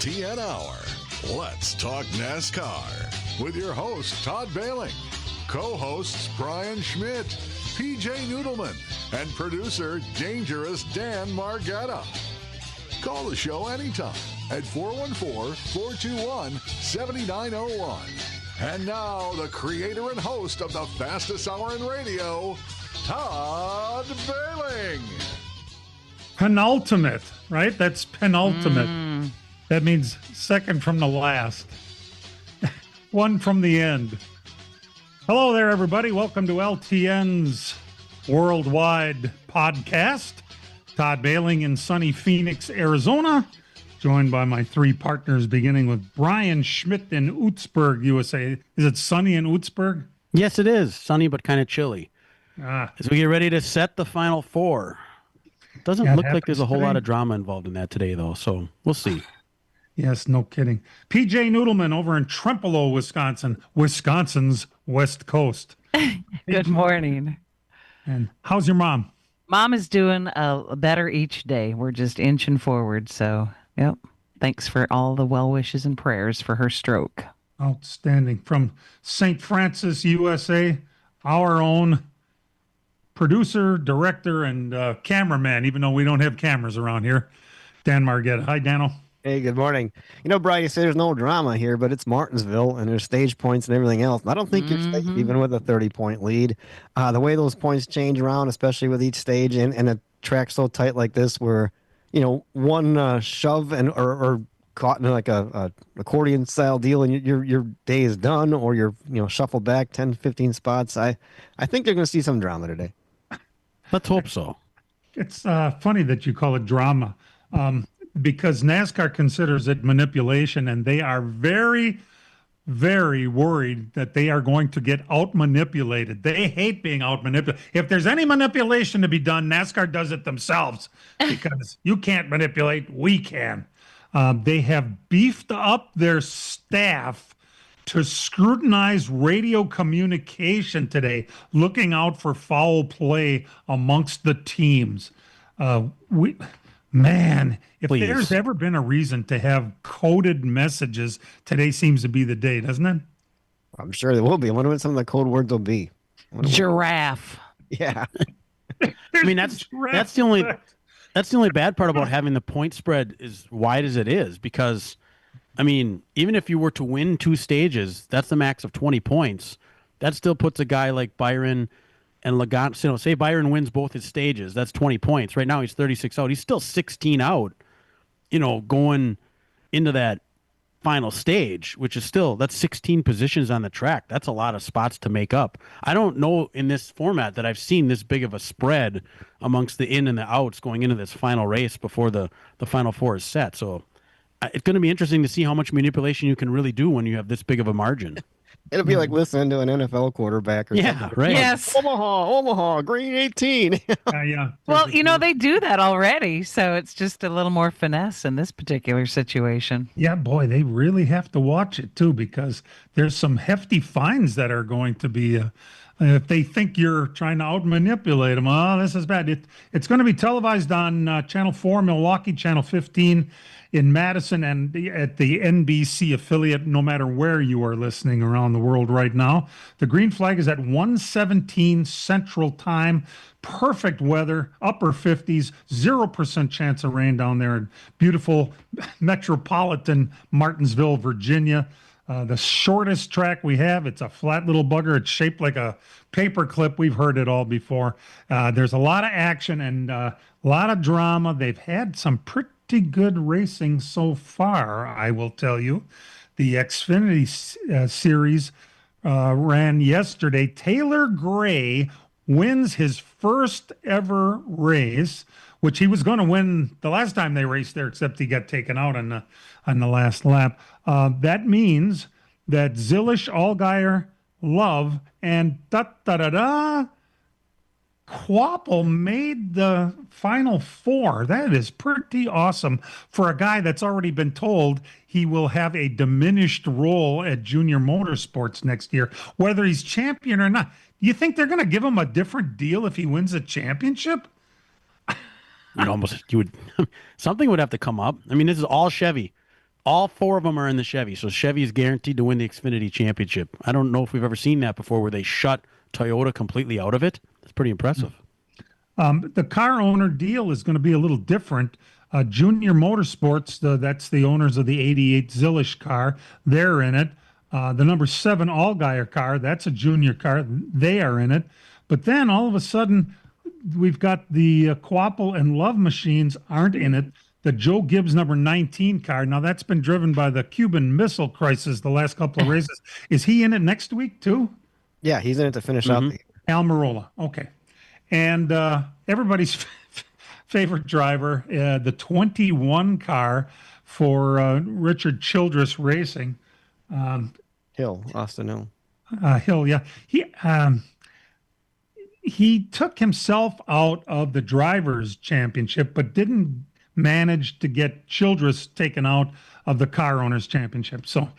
LTN Hour. Let's talk NASCAR with your host, Todd Bailing, co-hosts Brian Schmidt, PJ Noodleman, and producer Dangerous Dan Margetta. Call the show anytime at 414-421-7901. And now, the creator and host of the fastest hour in radio, Todd Bailing. Penultimate, right? That's penultimate. That means second from the last. One from the end. Hello there, everybody. Welcome to LTN's worldwide podcast. Todd Bailing in sunny Phoenix, Arizona, joined by my three partners, beginning with Brian Schmidt in Outsburg, USA. Is it sunny in Outsburg? Yes, it is. Sunny, but kind of chilly. As we get ready to set the Final Four. Doesn't look like there's a whole lot of drama involved in that today, though, so we'll see. Yes, no kidding. PJ Noodleman over in Trempealeau, Wisconsin, Wisconsin's West Coast. Good morning. And how's your mom? Mom is doing better each day. We're just inching forward. So, yep. Thanks for all the well wishes and prayers for her stroke. Outstanding. From St. Francis, USA, our own producer, director, and cameraman, even though we don't have cameras around here, Dan Margetta. Hi, Dano. Hey, good morning. You know, Brian, you say there's no drama here, but it's Martinsville, and there's stage points and everything else. I don't think you're safe even with a 30-point lead. The way those points change around, especially with each stage and a track so tight like this where, you know, one shove or caught in like a accordion-style deal and your day is done, or you're, shuffled back 10, 15 spots. I think they're going to see some drama today. Let's hope so. It's funny that you call it drama. Because NASCAR considers it manipulation, and they are very, very worried that they are going to get out-manipulated. They hate being out-manipulated. If there's any manipulation to be done, NASCAR does it themselves because you can't manipulate, we can. They have beefed up their staff to scrutinize radio communication today, looking out for foul play amongst the teams. Man, if Please. There's ever been a reason to have coded messages, today seems to be the day, doesn't it? I'm sure there will be. I wonder what some of the code words will be. Giraffe. Yeah. I mean, that's the only bad part about having the point spread as wide as it is, because, I mean, even if you were to win two stages, that's the max of 20 points. That still puts a guy like Byron and Logano, say Byron wins both his stages, that's 20 points. Right now he's 36 out. He's still 16 out, going into that final stage, which is still, that's 16 positions on the track. That's a lot of spots to make up. I don't know in this format that I've seen this big of a spread amongst the in and the outs going into this final race before the Final Four is set. So it's going to be interesting to see how much manipulation you can really do when you have this big of a margin. It'll be like listening to an NFL quarterback or something. Right. Yes. Omaha, green 18. Yeah. Well, they do that already. So it's just a little more finesse in this particular situation. Yeah, boy, they really have to watch it, too, because there's some hefty fines that are going to be, if they think you're trying to out-manipulate them. Oh, this is bad. It's going to be televised on Channel 4, Milwaukee, Channel 15 in Madison, and at the NBC affiliate, no matter where you are listening around the world right now. The green flag is at 1:17 Central Time. Perfect weather, upper 50s, 0% chance of rain down there in beautiful metropolitan Martinsville, Virginia. The shortest track we have, it's a flat little bugger. It's shaped like a paper clip. We've heard it all before. There's a lot of action and a lot of drama. They've had some pretty good racing so far, I will tell you. The Xfinity series ran yesterday. Taylor Gray wins his first ever race, which he was going to win the last time they raced there, except he got taken out on the last lap. That means that Zilish, Allgaier, Love, and Quapple made the Final Four. That is pretty awesome for a guy that's already been told he will have a diminished role at Junior Motorsports next year, whether he's champion or not. Do you think they're going to give him a different deal if he wins a championship? Something would have to come up. I mean, this is all Chevy. All 4 of them are in the Chevy, so Chevy is guaranteed to win the Xfinity Championship. I don't know if we've ever seen that before, where they shut Toyota completely out of it. It's pretty impressive. The car owner deal is going to be a little different. Junior Motorsports, that's the owners of the 88 Zillish car, they're in it. The number 7 Allgaier car, that's a junior car, they are in it. But then all of a sudden, we've got the Quapple and Love machines aren't in it. The Joe Gibbs number 19 car, now that's been driven by the Cuban Missile Crisis the last couple of races. Is he in it next week too? Yeah, he's in it to finish out the year. Almirola, okay. And everybody's favorite driver, the 21 car for Richard Childress Racing. Austin Hill. Hill, yeah. He took himself out of the Drivers' Championship, but didn't manage to get Childress taken out of the Car Owners' Championship. So,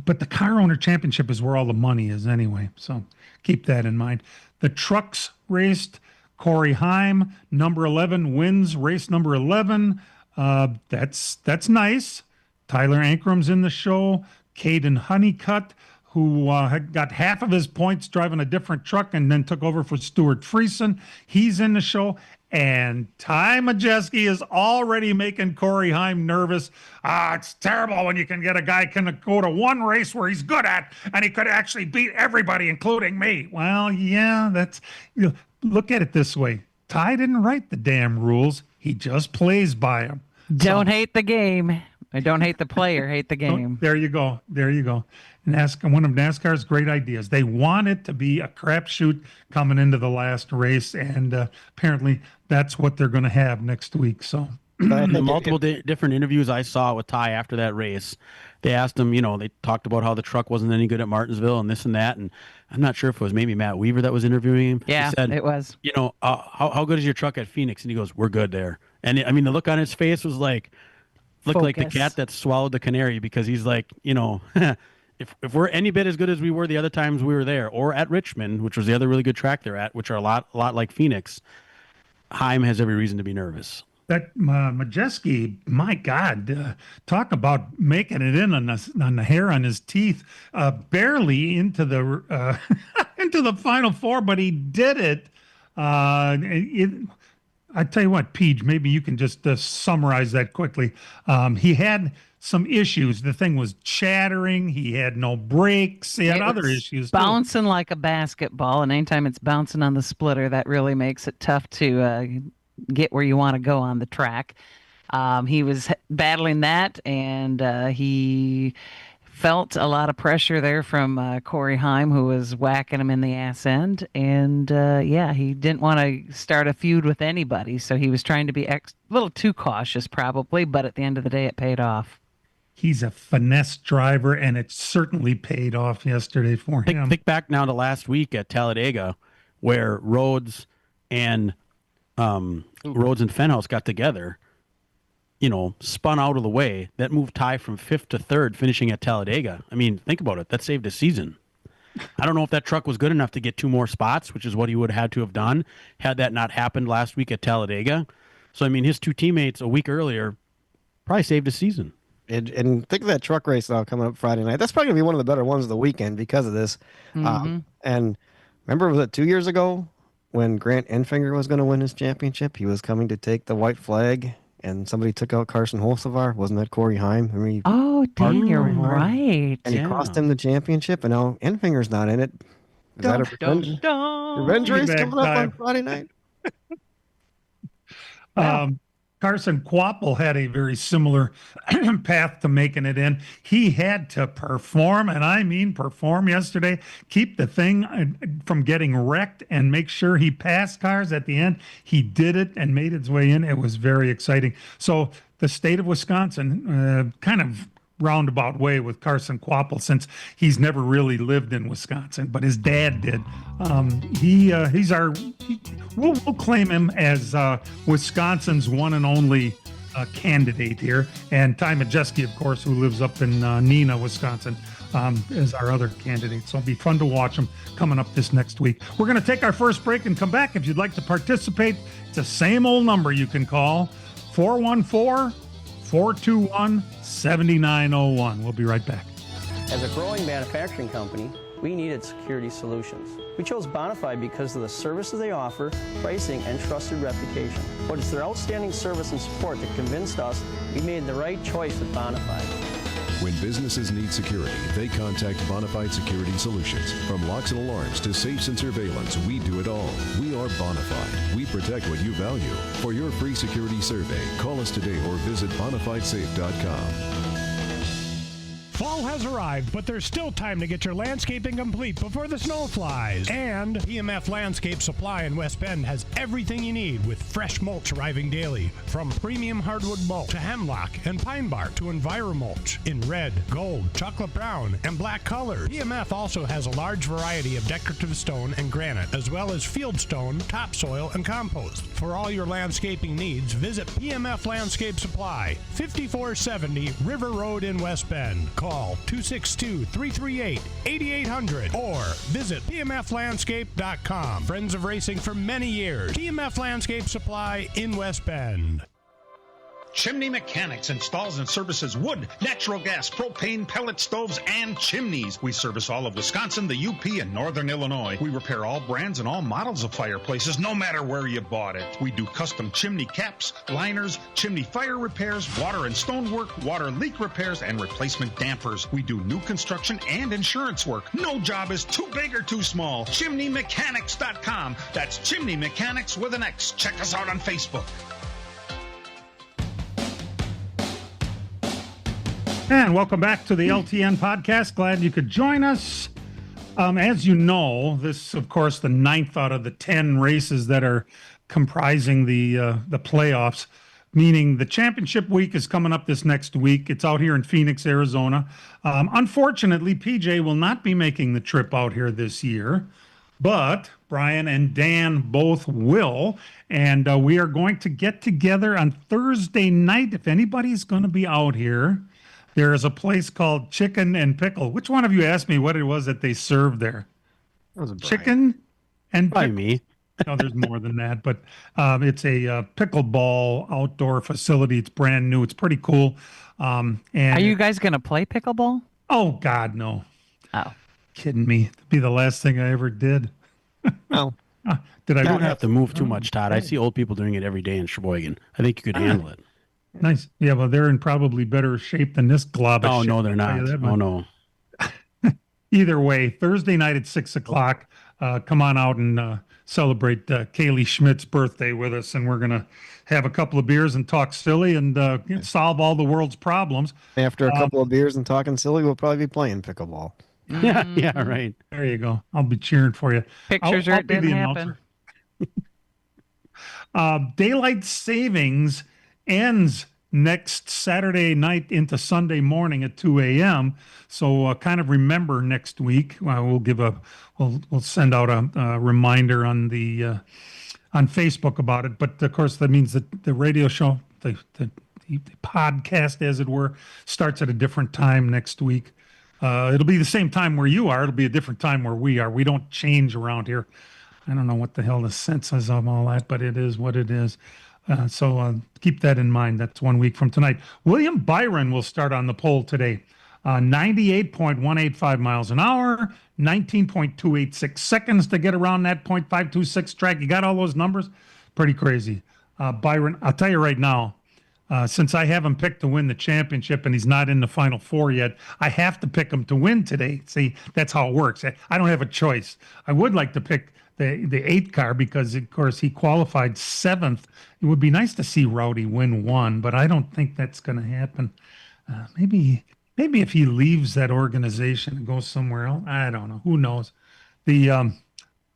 but the Car Owner Championship is where all the money is anyway. So keep that in mind. The trucks raced. Corey Heim, number 11, wins race number 11. That's nice. Tyler Ankram's in the show. Caden Honeycutt, who had got half of his points driving a different truck and then took over for Stuart Friesen. He's in the show. And Ty Majeski is already making Corey Heim nervous. It's terrible when you can get a guy can go to one race where he's good at, and he could actually beat everybody, including me. Well, yeah, look at it this way. Ty didn't write the damn rules. He just plays by them. Don't hate the game. I don't hate the player, hate the game. There you go. NASCAR, one of NASCAR's great ideas. They want it to be a crapshoot coming into the last race, and apparently that's what they're going to have next week. So the multiple different interviews I saw with Ty after that race, they asked him, they talked about how the truck wasn't any good at Martinsville and this and that, and I'm not sure if it was maybe Matt Weaver that was interviewing him. Yeah, he said, it was. How good is your truck at Phoenix? And he goes, we're good there. And I mean, the look on his face was like the cat that swallowed the canary, because he's like, if we're any bit as good as we were the other times we were there, or at Richmond, which was the other really good track they're at, which are a lot like Phoenix, Heim has every reason to be nervous. That Majeski, my God, talk about making it in on the hair on his teeth, barely into the into the Final Four, but he did it. I tell you what, Peach, maybe you can just summarize that quickly. He had some issues. The thing was chattering. He had no brakes. He had other issues. Bouncing like a basketball, and anytime it's bouncing on the splitter, that really makes it tough to get where you want to go on the track. He was battling that, and he felt a lot of pressure there from Corey Heim, who was whacking him in the ass end. And he didn't want to start a feud with anybody, so he was trying to be a little too cautious probably, but at the end of the day, it paid off. He's a finesse driver, and it certainly paid off yesterday for him. Think back now to last week at Talladega, where Rhodes and Fenhouse got together, spun out of the way. That moved Ty from 5th to 3rd, finishing at Talladega. I mean, think about it. That saved a season. I don't know if that truck was good enough to get 2 more spots, which is what he would have had to have done had that not happened last week at Talladega. So, I mean, his 2 teammates a week earlier probably saved a season. And think of that truck race coming up Friday night. That's probably going to be one of the better ones of the weekend because of this. Mm-hmm. And remember, was it 2 years ago when Grant Enfinger was going to win his championship? He was coming to take the white flag, and somebody took out Carson Hocevar. Wasn't that Corey Heim? Dang, you're right. And he cost him the championship, and now Enfinger's not in it. Is that a revenge race coming up on Friday night? Carson Quapple had a very similar path to making it in. He had to perform, and I mean perform yesterday, keep the thing from getting wrecked and make sure he passed cars at the end. He did it and made his way in. It was very exciting. So the state of Wisconsin, kind of roundabout way with Carson Quapple, since he's never really lived in Wisconsin, but his dad did. We'll claim him as Wisconsin's one and only candidate here. And Ty Majeski, of course, who lives up in Neenah, Wisconsin, is our other candidate. So it'll be fun to watch him coming up this next week. We're going to take our first break and come back. If you'd like to participate, it's the same old number you can call, 414 421-7901. We'll be right back. As a growing manufacturing company, we needed security solutions. We chose Bonafide because of the services they offer, pricing, and trusted reputation. But it's their outstanding service and support that convinced us we made the right choice with Bonafide. When businesses need security, they contact Bonafide Security Solutions. From locks and alarms to safes and surveillance, we do it all. We are Bonafide. We protect what you value. For your free security survey, call us today or visit bonafidesafe.com. Fall has arrived, but there's still time to get your landscaping complete before the snow flies. And PMF Landscape Supply in West Bend has everything you need with fresh mulch arriving daily. From premium hardwood mulch to hemlock and pine bark to EnviroMulch in red, gold, chocolate brown, and black colors. PMF also has a large variety of decorative stone and granite, as well as field stone, topsoil, and compost. For all your landscaping needs, visit PMF Landscape Supply, 5470 River Road in West Bend. Call 262-338-8800 or visit pmflandscape.com. Friends of racing for many years. PMF Landscape Supply in West Bend. Chimney Mechanics installs and services wood, natural gas, propane, pellet stoves, and chimneys. We service all of Wisconsin, the UP, and Northern Illinois. We repair all brands and all models of fireplaces, no matter where you bought it. We do custom chimney caps, liners, chimney fire repairs, water and stonework, water leak repairs, and replacement dampers. We do new construction and insurance work. No job is too big or too small. ChimneyMechanics.com. That's Chimney Mechanics with an X. Check us out on Facebook. And welcome back to the LTN podcast. Glad you could join us. As you know, this, of course, the 9th out of the 10 races that are comprising the playoffs, meaning the championship week is coming up this next week. It's out here in Phoenix, Arizona. Unfortunately, PJ will not be making the trip out here this year, but Brian and Dan both will. And we are going to get together on Thursday night. If anybody's going to be out here, there is a place called Chicken and Pickle. Which one of you asked me what it was that they served there? That was Chicken and By pickle. me. No, there's more than that, but it's a pickleball outdoor facility. It's brand new. It's pretty cool. And Are you guys going to play pickleball? Oh God, no! Oh, Kidding me? It'd be the last thing I ever did. Oh, Did I? You don't have to move too much, Todd. I see old people doing it every day in Sheboygan. I think you could handle it. Nice. Yeah, well, they're in probably better shape than this glob of Oh, shit, no, they're I'll tell not. you that Oh, much. no. Either way, Thursday night at 6:00. Come on out and celebrate Kaylee Schmidt's birthday with us, and we're gonna have a couple of beers and talk silly and solve all the world's problems. after a couple of beers and talking silly, we'll probably be playing pickleball. Yeah, right. There you go. I'll be cheering for you. pictures I'll are it be the didn't happen. announcer. Daylight savings ends next Saturday night into Sunday morning at 2 a.m. So kind of remember next week. We'll send out a reminder on the on Facebook about it. But of course, that means that the radio show, the podcast, as it were, starts at a different time next week. It'll be the same time where you are. It'll be a different time where we are. We don't change around here. I don't know what the hell the sense is of all that, but it is what it is. So keep that in mind. That's 1 week from tonight. William Byron will start on the pole today. 98.185 miles an hour, 19.286 seconds to get around that .526 track. You got all those numbers? Pretty crazy. Byron, I'll tell you right now, since I have him picked to win the championship and he's not in the Final Four yet, I have to pick him to win today. See, that's how it works. I don't have a choice. I would like to pick the 8 car because, of course, he qualified 7th. It would be nice to see Rowdy win 1, but I don't think that's going to happen. Maybe if he leaves that organization and goes somewhere else, I don't know. Who knows? The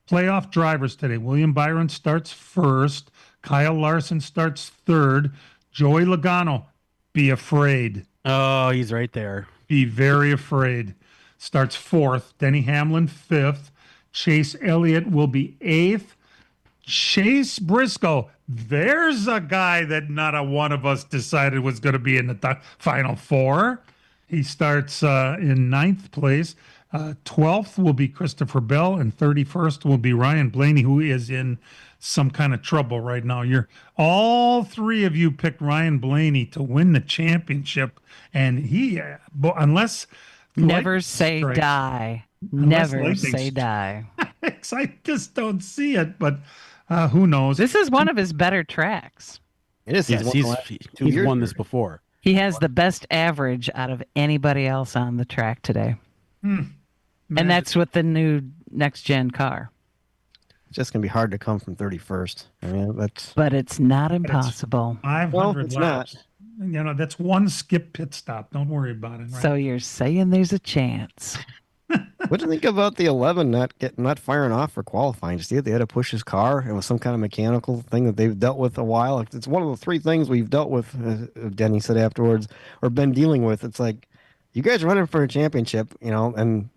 playoff drivers today. William Byron starts first. Kyle Larson starts third. Joey Logano, be afraid. Oh, he's right there. Be very afraid. Starts fourth. Denny Hamlin, fifth. Chase Elliott will be eighth. Chase Briscoe, there's a guy that not a one of us decided was going to be in the Final Four. He starts in ninth place. 12th will be Christopher Bell, and 31st will be Ryan Blaney, who is in some kind of trouble right now. All three of you picked Ryan Blaney to win the championship, and unless Never lightning say strikes- die. unless Never lightning say stri- die. I just don't see it, but who knows? This is one of his better tracks. It is. Yes, won the last 2 he's years won here. this before. He has the best average out of anybody else on the track today. And that's with the new next gen car. It's just gonna be hard to come from 31st. I mean, that's. But it's not impossible. 500 Well, it's laps. That's one skip pit stop. Don't worry about it. Right? So you're saying there's a chance. What do you think about the 11 not firing off for qualifying? Did you see it? They had to push his car. It was some kind of mechanical thing that they've dealt with a while. It's one of the three things we've dealt with, Denny said afterwards, or been dealing with. It's like, you guys are running for a championship, and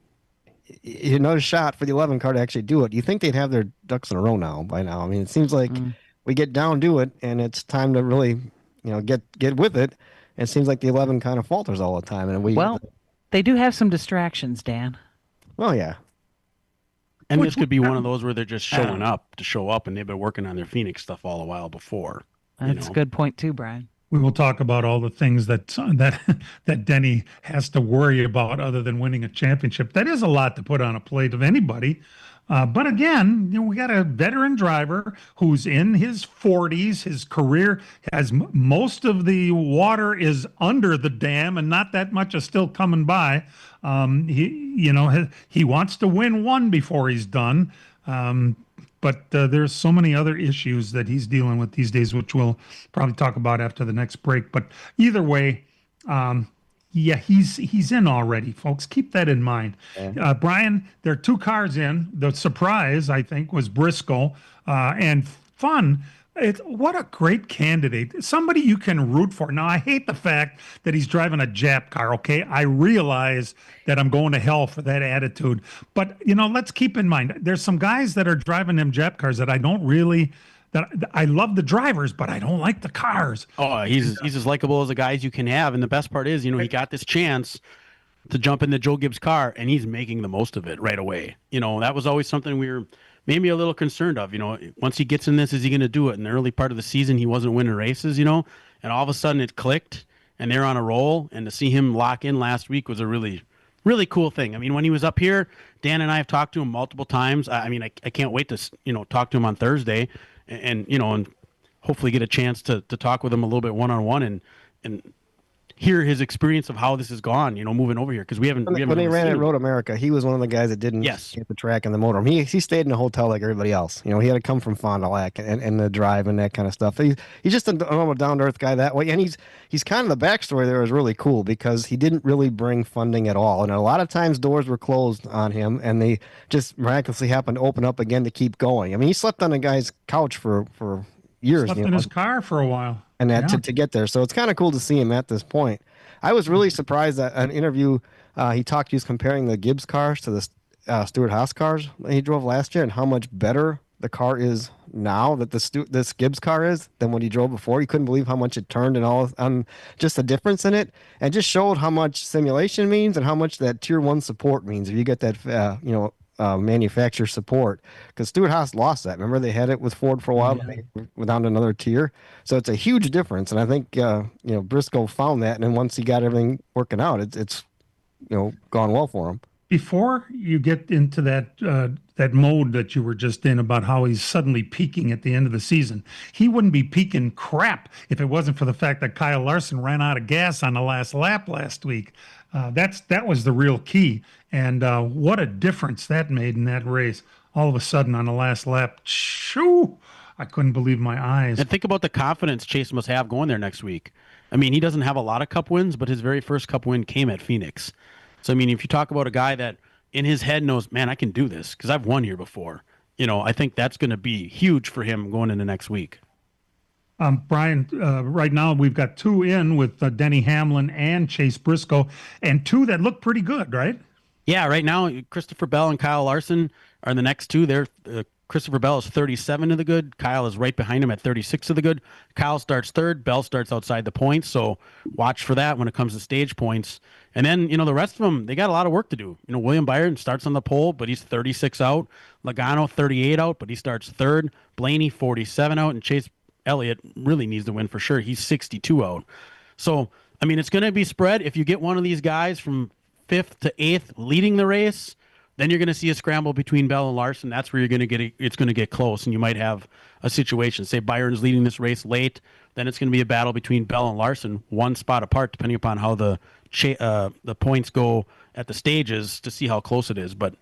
another shot for the 11 car to actually do it. You think they'd have their ducks in a row by now. I mean, it seems like we get down to it, and it's time to really, get with it. And it seems like the 11 kind of falters all the time. And they do have some distractions, Dan. Oh, yeah. And this could be one of those where they're just showing up to show up, and they've been working on their Phoenix stuff all a while before. That's a good point too, Brian. We will talk about all the things that Denny has to worry about other than winning a championship. That is a lot to put on a plate of anybody. But again, we got a veteran driver who's in his 40s. His career has most of the water is under the dam, and not that much is still coming by. He wants to win one before he's done. But there's so many other issues that he's dealing with these days, which we'll probably talk about after the next break. But either way, he's in already, folks. Keep that in mind. Brian, there are two cars in. The surprise, I think, was Briscoe, and fun. What a great candidate. Somebody you can root for. Now, I hate the fact that he's driving a Jap car, okay? I realize that I'm going to hell for that attitude. But, let's keep in mind, there's some guys that are driving them Jap cars that I love the drivers, but I don't like the cars. Oh, he's as likable as the guys you can have. And the best part is, he got this chance to jump into Joe Gibbs' car, and he's making the most of it right away. That was always something we were maybe a little concerned of. Once he gets in this, is he going to do it? In the early part of the season, he wasn't winning races, and all of a sudden it clicked, and they're on a roll. And to see him lock in last week was a really, really cool thing. I mean, when he was up here, Dan and I have talked to him multiple times. I can't wait to talk to him on Thursday, and hopefully get a chance to talk with him a little bit one-on-one and hear his experience of how this has gone, moving over here, because we haven't. When they ran at Road America, he was one of the guys that didn't get the track and the motorhome. He stayed in a hotel like everybody else. He had to come from Fond du Lac and the drive and that kind of stuff. He's just a normal down to earth guy that way, and he's kind of the backstory there is really cool because he didn't really bring funding at all, and a lot of times doors were closed on him, and they just miraculously happened to open up again to keep going. I mean, he slept on a guy's couch for years. Slept in his car for a while. And to get there. So it's kind of cool to see him at this point. I was really surprised that an interview he was comparing the Gibbs cars to the Stewart Haas cars that he drove last year and how much better the car is now that this Gibbs car is than what he drove before. He couldn't believe how much it turned and all, just the difference in it, and just showed how much simulation means and how much that tier 1 support means if you get that manufacturer support, because Stewart Haas lost that. Remember, they had it with Ford for a while, but they went down to another tier. So it's a huge difference, and I think Briscoe found that, and then once he got everything working out, it's gone well for him. Before you get into that mode that you were just in about how he's suddenly peaking at the end of the season, he wouldn't be peaking crap if it wasn't for the fact that Kyle Larson ran out of gas on the last lap last week. That was the real key. And what a difference that made in that race. All of a sudden on the last lap, shoo, I couldn't believe my eyes. And think about the confidence Chase must have going there next week. I mean, he doesn't have a lot of cup wins, but his very first cup win came at Phoenix. So, I mean, if you talk about a guy that in his head knows, man, I can do this because I've won here before, I think that's going to be huge for him going into next week. Brian, right now we've got two in with Denny Hamlin and Chase Briscoe, and two that look pretty good, right? Yeah, right now Christopher Bell and Kyle Larson are the next two. They're Christopher Bell is 37 to the good. Kyle is right behind him at 36 to the good. Kyle starts third. Bell starts outside the points. So watch for that when it comes to stage points. And then, the rest of them, they got a lot of work to do. William Byron starts on the pole, but he's 36 out. Logano, 38 out, but he starts third. Blaney, 47 out. And Chase Elliott really needs to win for sure. He's 62 out. So, it's going to be spread. If you get one of these guys from 5th to 8th leading the race, then you're going to see a scramble between Bell and Larson. That's where you're going to get it's going to get close, and you might have a situation. Say Byron's leading this race late, then it's going to be a battle between Bell and Larson, one spot apart, depending upon how the points go at the stages to see how close it is. But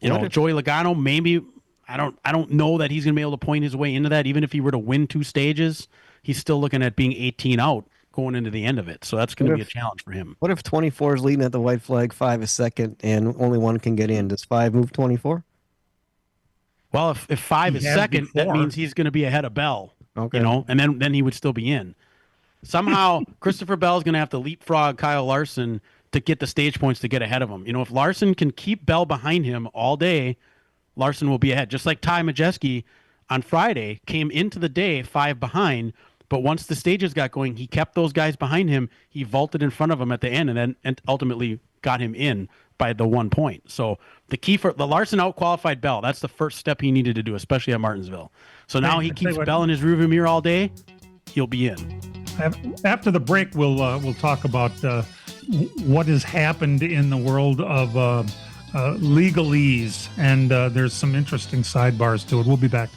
Joey Logano, maybe I don't know that he's going to be able to point his way into that. Even if he were to win 2 stages, he's still looking at being 18 out going into the end of it. So that's going to be a challenge for him. What if 24 is leading at the white flag, 5 is second, and only one can get in? Does 5 move 24? Well, if 5 is second, that means he's going to be ahead of Bell. Okay. And then he would still be in. Somehow, Christopher Bell is going to have to leapfrog Kyle Larson to get the stage points to get ahead of him. If Larson can keep Bell behind him all day, Larson will be ahead. Just like Ty Majeski on Friday came into the day 5 behind, but once the stages got going, he kept those guys behind him. He vaulted in front of them at the end and ultimately got him in by the 1 point. So the key for the Larson out-qualified Bell, that's the first step he needed to do, especially at Martinsville. So now he keeps Bell in his rearview mirror all day, he'll be in. After the break, we'll talk about what has happened in the world of legalese, and there's some interesting sidebars to it. We'll be back.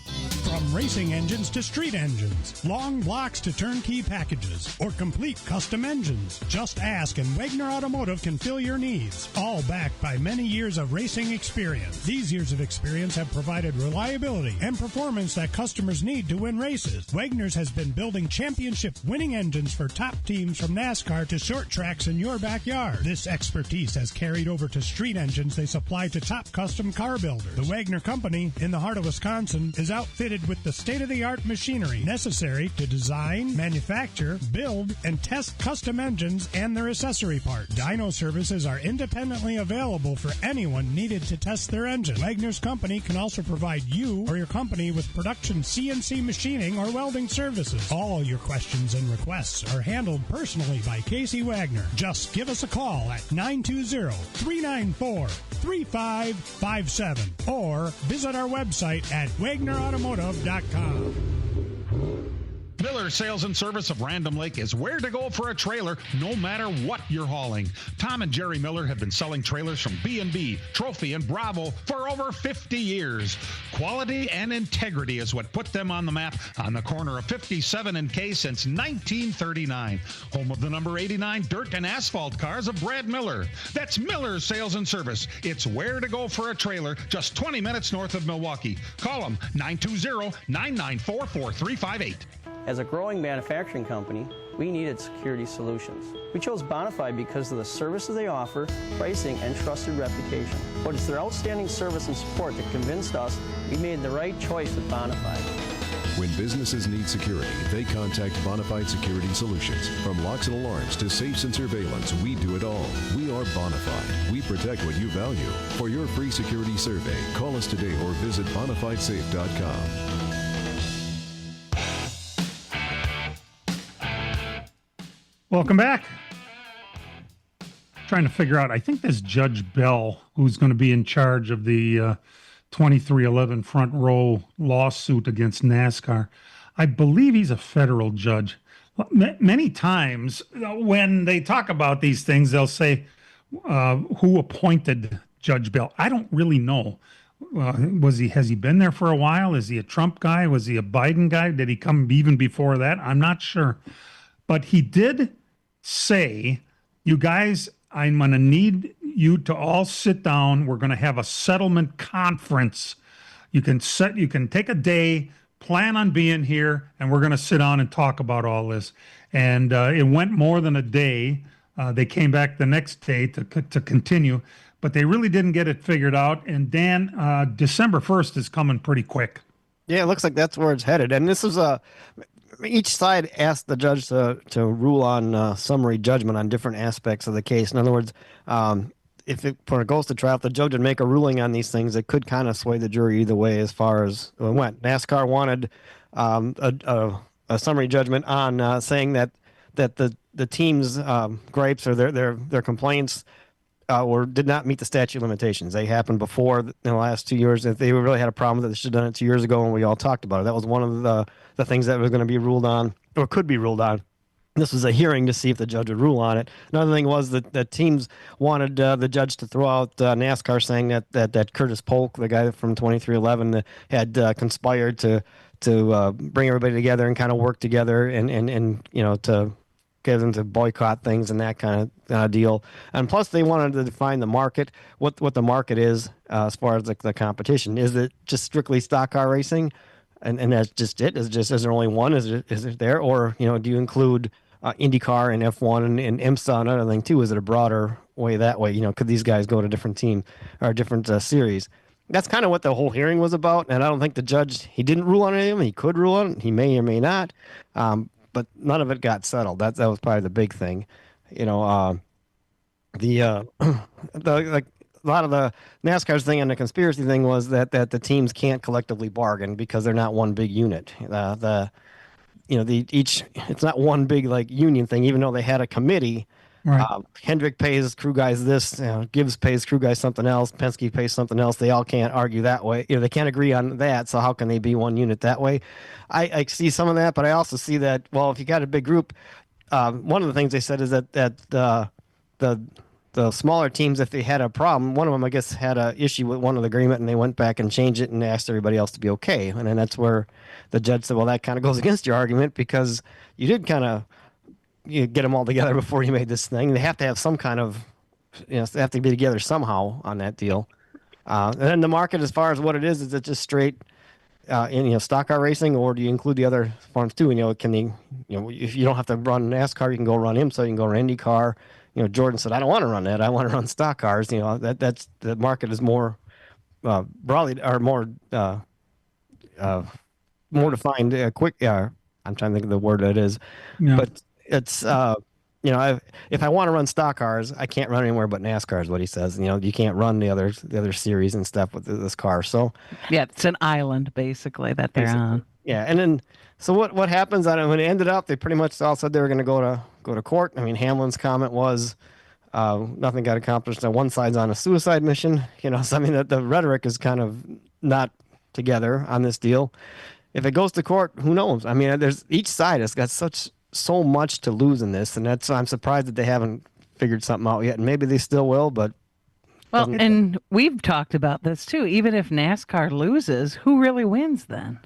From racing engines to street engines, long blocks to turnkey packages, or complete custom engines, just ask and Wagner Automotive can fill your needs. All backed by many years of racing experience. These years of experience have provided reliability and performance that customers need to win races. Wagner's has been building championship winning engines for top teams from NASCAR to short tracks in your backyard. This expertise has carried over to street engines they supply to top custom car builders. The Wagner Company, in the heart of Wisconsin, is outfitted with the state-of-the-art machinery necessary to design, manufacture, build, and test custom engines and their accessory parts. Dyno services are independently available for anyone needed to test their engine. Wagner's Company can also provide you or your company with production CNC machining or welding services. All your questions and requests are handled personally by Casey Wagner. Just give us a call at 920-394-3557 or visit our website at wagnerautomotive.com. Miller Sales and Service of Random Lake is where to go for a trailer no matter what you're hauling. Tom and Jerry Miller have been selling trailers from B&B, Trophy, and Bravo for over 50 years. Quality and integrity is what put them on the map on the corner of 57 and K since 1939. Home of the number 89 dirt and asphalt cars of Brad Miller. That's Miller Sales and Service. It's where to go for a trailer just 20 minutes north of Milwaukee. Call them 920-994-4358. As a growing manufacturing company, we needed security solutions. We chose Bonafide because of the services they offer, pricing, and trusted reputation. But it's their outstanding service and support that convinced us we made the right choice with Bonafide. When businesses need security, they contact Bonafide Security Solutions. From locks and alarms to safes and surveillance, we do it all. We are Bonafide. We protect what you value. For your free security survey, call us today or visit bonafidesafe.com. Welcome back. Trying to figure out, I think this Judge Bell, who's going to be in charge of the 2311 front row lawsuit against NASCAR, I believe he's a federal judge. Many times when they talk about these things, they'll say, who appointed Judge Bell? I don't really know. Has he been there for a while? Is he a Trump guy? Was he a Biden guy? Did he come even before that? I'm not sure. But he did say, you guys, I'm going to need you to all sit down. We're going to have a settlement conference. You can take a day, plan on being here, and we're going to sit down and talk about all this. And it went more than a day. They came back the next day to continue, but they really didn't get it figured out. And Dan, December 1st is coming pretty quick. Yeah, it looks like that's where it's headed. And this is each side asked the judge to rule on summary judgment on different aspects of the case. In other words, if it goes to trial, if the judge would make a ruling on these things, it could kind of sway the jury either way as far as it went. NASCAR wanted a summary judgment on saying that the team's gripes or their complaints did not meet the statute of limitations. They happened before in the last 2 years. If they really had a problem with it, they should have done it 2 years ago, and we all talked about it. That was one of the things that was going to be ruled on or could be ruled on. This was a hearing to see if the judge would rule on it. Another thing was that the teams wanted the judge to throw out NASCAR, saying that Curtis Polk, the guy from 2311, had conspired to bring everybody together and kind of work together and to get them to boycott things and that kind of deal. And plus, they wanted to define the market, what the market is as far as the competition. Is it just strictly stock car racing? And that's just it? Is there only one? Is it there? Or, do you include IndyCar and F1 and IMSA and other thing too? Is it a broader way that way? Could these guys go to different team or different series? That's kind of what the whole hearing was about. And I don't think the judge, he didn't rule on any of them. He could rule on it. He may or may not. But none of it got settled. That was probably the big thing. A lot of the NASCAR's thing and the conspiracy thing was that the teams can't collectively bargain because they're not one big unit. It's not one big union thing, even though they had a committee. Right. Hendrick pays crew guys this, Gibbs pays crew guys something else, Penske pays something else. They all can't argue that way. They can't agree on that. So how can they be one unit that way? I see some of that, but I also see that, well, if you got a big group, one of the things they said is that the smaller teams, if they had a problem, one of them, I guess, had an issue with one of the agreement, and they went back and changed it and asked everybody else to be okay. And then that's where the judge said, well, that kind of goes against your argument because you did kind of get them all together before you made this thing. They have to have some kind of, they have to be together somehow on that deal. And then the market, as far as what it is it just straight stock car racing, or do you include the other forms too? If you don't have to run NASCAR, you can go run IMSA, you can go run IndyCar. Jordan said, I don't want to run that. I want to run stock cars. That's the market is more broadly or more defined. I'm trying to think of the word that is, but it's if I want to run stock cars, I can't run anywhere but NASCAR is what he says. You can't run the other series and stuff with this car. So yeah, it's an island basically that they're on. Yeah, and then so what happens? When it ended up, they pretty much all said they were going to go to court. I mean, Hamlin's comment was nothing got accomplished. One side's on a suicide mission. So I mean, the rhetoric is kind of not together on this deal. If it goes to court, who knows? I mean, each side has got so much to lose in this, and I'm surprised that they haven't figured something out yet. And maybe they still will, but. Well, and we've talked about this too. Even if NASCAR loses, who really wins then?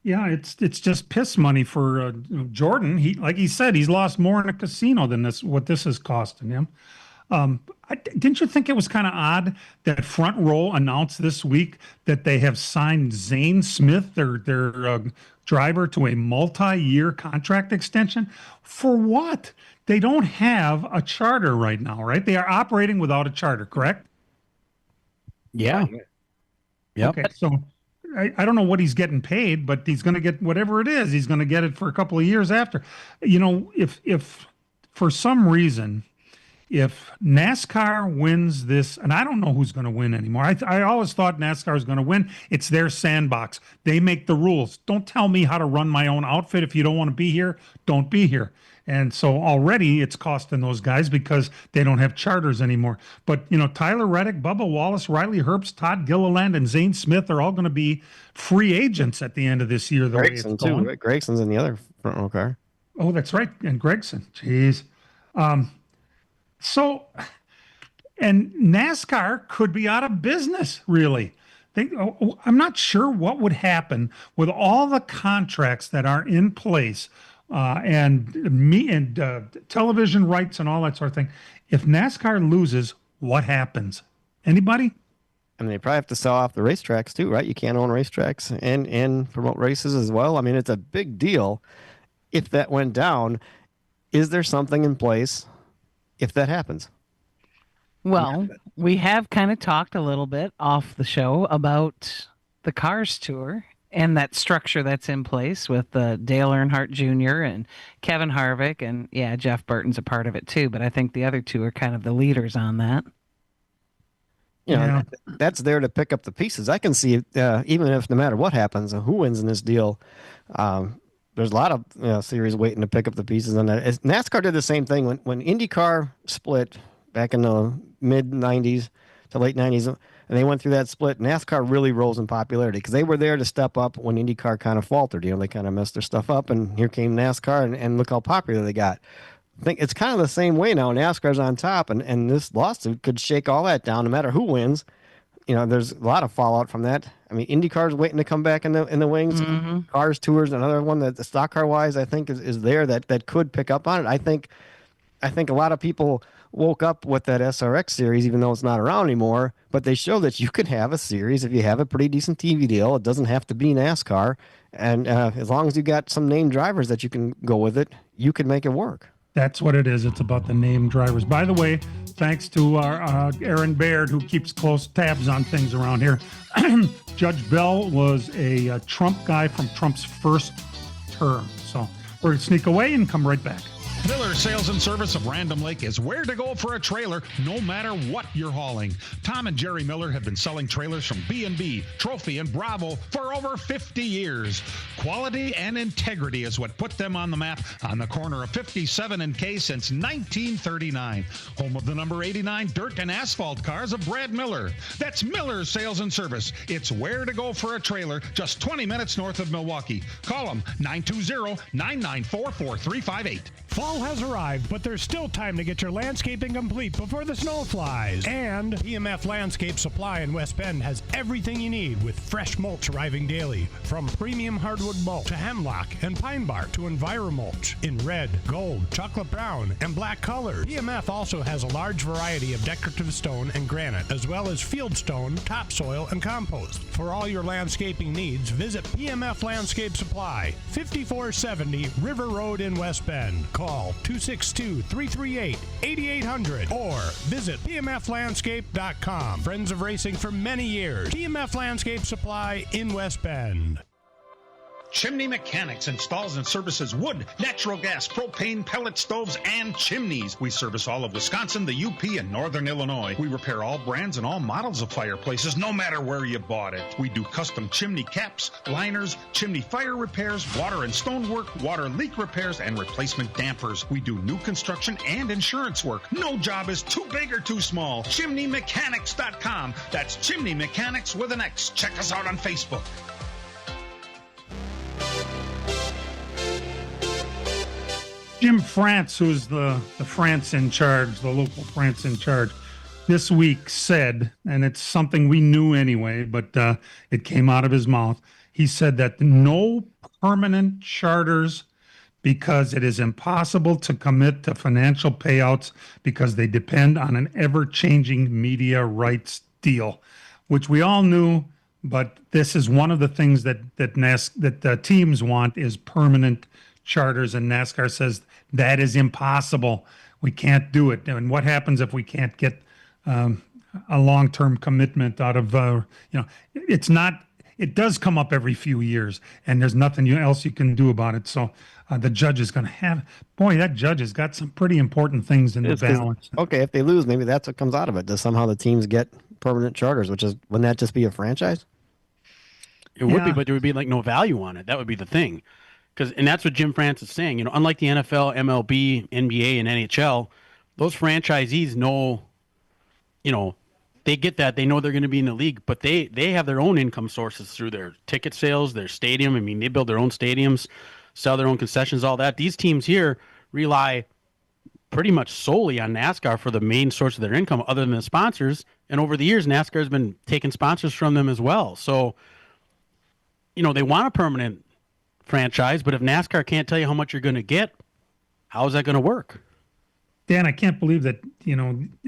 Yeah, it's just piss money for Jordan. Like he said, he's lost more in a casino than what this is costing him. Didn't you think it was kind of odd that Front Row announced this week that they have signed Zane Smith, their driver, to a multi-year contract extension? For what? They don't have a charter right now, right? They are operating without a charter, correct? Yeah. Yep. Okay, so I don't know what he's getting paid, but he's going to get whatever it is. He's going to get it for a couple of years after. If for some reason, if NASCAR wins this, and I don't know who's going to win anymore. I always thought NASCAR is going to win. It's their sandbox. They make the rules. Don't tell me how to run my own outfit. If you don't want to be here, don't be here. And so already it's costing those guys because they don't have charters anymore. But, Tyler Reddick, Bubba Wallace, Riley Herbst, Todd Gilliland, and Zane Smith are all going to be free agents at the end of this year. Gregson, too. Right? Gregson's in the other front row car. Oh, that's right. And Gregson. Jeez. And NASCAR could be out of business, really. I'm not sure what would happen with all the contracts that are in place and television rights and all that sort of thing. If NASCAR loses, what happens? Anybody? I mean, they probably have to sell off the racetracks too, right? You can't own racetracks and promote races as well. I mean, it's a big deal if that went down. Is there something in place if that happens? Well, we have kind of talked a little bit off the show about the Cars Tour and that structure that's in place with Dale Earnhardt Jr. and Kevin Harvick, and yeah, Jeff Burton's a part of it too. But I think the other two are kind of the leaders on that. That's there to pick up the pieces. I can see, even if no matter what happens, who wins in this deal, there's a lot of series waiting to pick up the pieces on that. NASCAR did the same thing when IndyCar split back in the mid 90s to late 90s, and they went through that split. NASCAR really rose in popularity because they were there to step up when IndyCar kind of faltered. They kind of messed their stuff up, and here came NASCAR, and look how popular they got. I think it's kind of the same way now. NASCAR's on top, and this lawsuit could shake all that down, no matter who wins. There's a lot of fallout from that. I mean, IndyCar's waiting to come back in the wings. Mm-hmm. Cars Tours, another one that the stock car wise, I think is there that could pick up on it. I think a lot of people woke up with that SRX series, even though it's not around anymore. But they show that you could have a series if you have a pretty decent TV deal. It doesn't have to be NASCAR, and as long as you got some named drivers that you can go with it, you can make it work. That's what it is. It's about the named drivers. By the way, thanks to our Aaron Baird, who keeps close tabs on things around here. Judge Bell was a Trump guy from Trump's first term. So we're going to sneak away and come right back. Miller Sales and Service of Random Lake is where to go for a trailer, no matter what you're hauling. Tom and Jerry Miller have been selling trailers from B&B, Trophy, and Bravo for over 50 years. Quality and integrity is what put them on the map on the corner of 57 and K since 1939. Home of the number 89 dirt and asphalt cars of Brad Miller. That's Miller Sales and Service. It's where to go for a trailer, just 20 minutes north of Milwaukee. Call them 920-994-4358. Fall has arrived, but there's still time to get your landscaping complete before the snow flies. And PMF Landscape Supply in West Bend has everything you need with fresh mulch arriving daily. From premium hardwood mulch to hemlock and pine bark to EnviroMulch in red, gold, chocolate brown, and black colors. PMF also has a large variety of decorative stone and granite, as well as field stone, topsoil, and compost. For all your landscaping needs, visit PMF Landscape Supply, 5470 River Road in West Bend. Call 262-338-8800 or visit pmflandscape.com. Friends of racing for many years. PMF Landscape Supply in West Bend. Chimney Mechanics installs and services wood, natural gas, propane, pellet stoves, and chimneys. We service all of Wisconsin, the UP, and Northern Illinois. We repair all brands and all models of fireplaces, no matter where you bought it. We do custom chimney caps, liners, chimney fire repairs, water and stonework, water leak repairs, and replacement dampers. We do new construction and insurance work. No job is too big or too small. ChimneyMechanics.com. That's Chimney Mechanics with an X. Check us out on Facebook. Jim France, who's the France in charge, the local France in charge, this week said, and it's something we knew anyway, but it came out of his mouth. He said that no permanent charters because it is impossible to commit to financial payouts because they depend on an ever-changing media rights deal, which we all knew. But this is one of the things that teams want is permanent charters, and NASCAR says that is impossible. We can't do it. And what happens if we can't get a long-term commitment out of it's not. It does come up every few years, and there's nothing else you can do about it. So the judge is going to have. Boy, that judge has got some pretty important things in the balance. Okay, if they lose, maybe that's what comes out of it. Does somehow the teams get permanent charters? Wouldn't that just be a franchise? It would be, but there would be like no value on it. That would be the thing. And that's what Jim France is saying. Unlike the NFL, MLB, NBA, and NHL, those franchisees know, they get that. They know they're going to be in the league, but they have their own income sources through their ticket sales, their stadium. I mean, they build their own stadiums, sell their own concessions, all that. These teams here rely pretty much solely on NASCAR for the main source of their income other than the sponsors. And over the years, NASCAR has been taking sponsors from them as well. So, they want a permanent franchise, but if NASCAR can't tell you how much you're going to get, how is that going to work? Dan, I can't believe that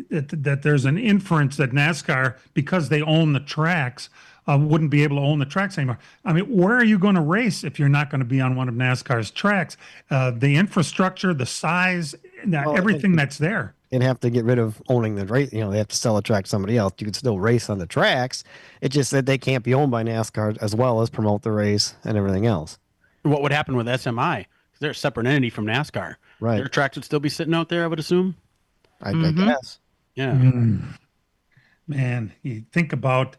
that there's an inference that NASCAR, because they own the tracks, wouldn't be able to own the tracks anymore. I mean, where are you going to race if you're not going to be on one of NASCAR's tracks? The infrastructure, the size, everything that's there. they'd have to get rid of owning the race. They have to sell a track to somebody else. You could still race on the tracks. It's just that they can't be owned by NASCAR as well as promote the race and everything else. What would happen with SMI? They're a separate entity from NASCAR. Right. Their tracks would still be sitting out there, I would assume. I guess. Yeah. Man, you think about,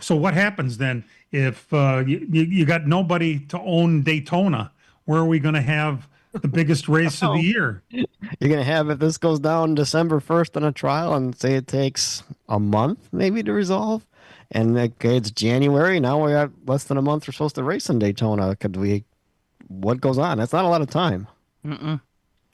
so what happens then if you got nobody to own Daytona? Where are we going to have the biggest race of the year? You're going to have, if this goes down December 1st on a trial and say it takes a month maybe to resolve, and okay, it's January, now we got less than a month we're supposed to race in Daytona. What goes on? That's not a lot of time.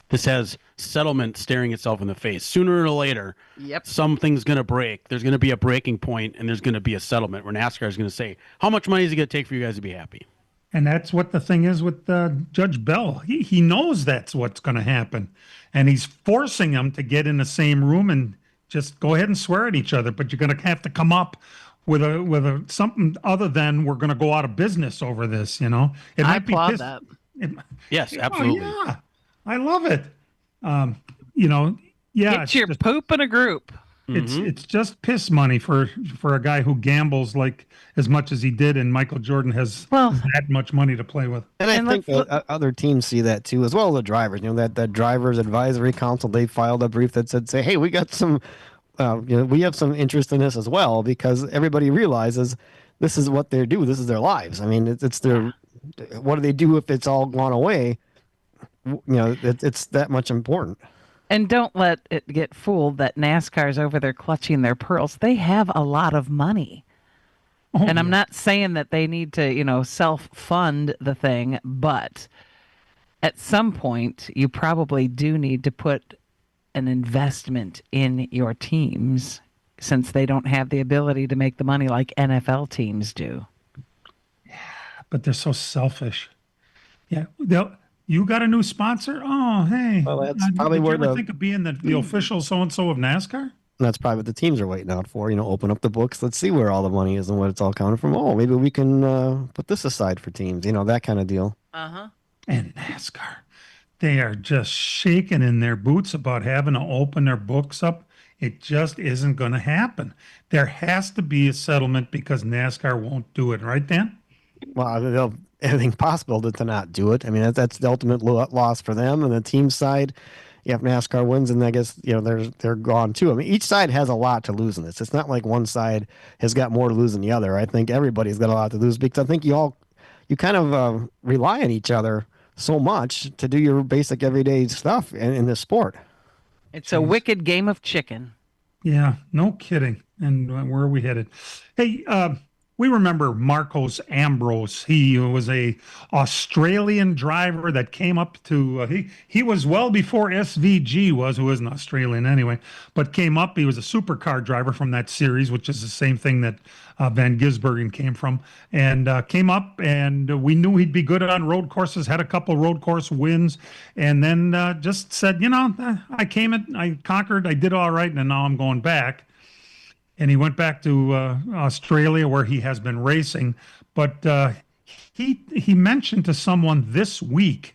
This has settlement staring itself in the face. Sooner or later, something's going to break. There's going to be a breaking point, and there's going to be a settlement where NASCAR is going to say, how much money is it going to take for you guys to be happy? And that's what the thing is with Judge Bell. He knows that's what's going to happen. And he's forcing them to get in the same room and just go ahead and swear at each other. But you're going to have to come up with a something other than we're going to go out of business over this, It I applaud that. Yes, absolutely. Yeah, I love it. Get your poop in a group. It's just piss money for a guy who gambles like as much as he did, and Michael Jordan has that much money to play with. And I think other teams see that too, as well as the drivers. That drivers advisory council, they filed a brief that said, hey, we got some, we have some interest in this as well, because everybody realizes this is what they do. This is their lives. I mean, it's their. What do they do if it's all gone away? It's that much important. And don't let it get fooled that NASCAR's over there clutching their pearls. They have a lot of money. And I'm not saying that they need to, self-fund the thing, but at some point, you probably do need to put an investment in your teams, since they don't have the ability to make the money like NFL teams do. Yeah, but they're so selfish. Yeah, you got a new sponsor? Oh, hey. Well, that's probably did where you ever think of being the official so-and-so of NASCAR? That's probably what the teams are waiting out for. Open up the books. Let's see where all the money is and what it's all coming from. Oh, maybe we can put this aside for teams. That kind of deal. And NASCAR, they are just shaking in their boots about having to open their books up. It just isn't going to happen. There has to be a settlement because NASCAR won't do it. Right, Dan? Well, they'll anything possible to not do it. I mean, that's the ultimate loss for them. And the team side, if NASCAR wins, and I guess they're gone too. I mean, each side has a lot to lose in this. It's not like one side has got more to lose than the other. I think everybody's got a lot to lose, because I think you kind of rely on each other so much to do your basic everyday stuff in this sport. It's a wicked game of chicken. Yeah, no kidding. And where are we headed? Hey, we remember Marcos Ambrose. He was a Australian driver that came up to, he was well before SVG was, who isn't Australian anyway, but came up. He was a supercar driver from that series, which is the same thing that Van Gisbergen came from, and came up, and we knew he'd be good on road courses, had a couple road course wins, and then just said, I conquered, I did all right, and now I'm going back. And he went back to Australia, where he has been racing. But he mentioned to someone this week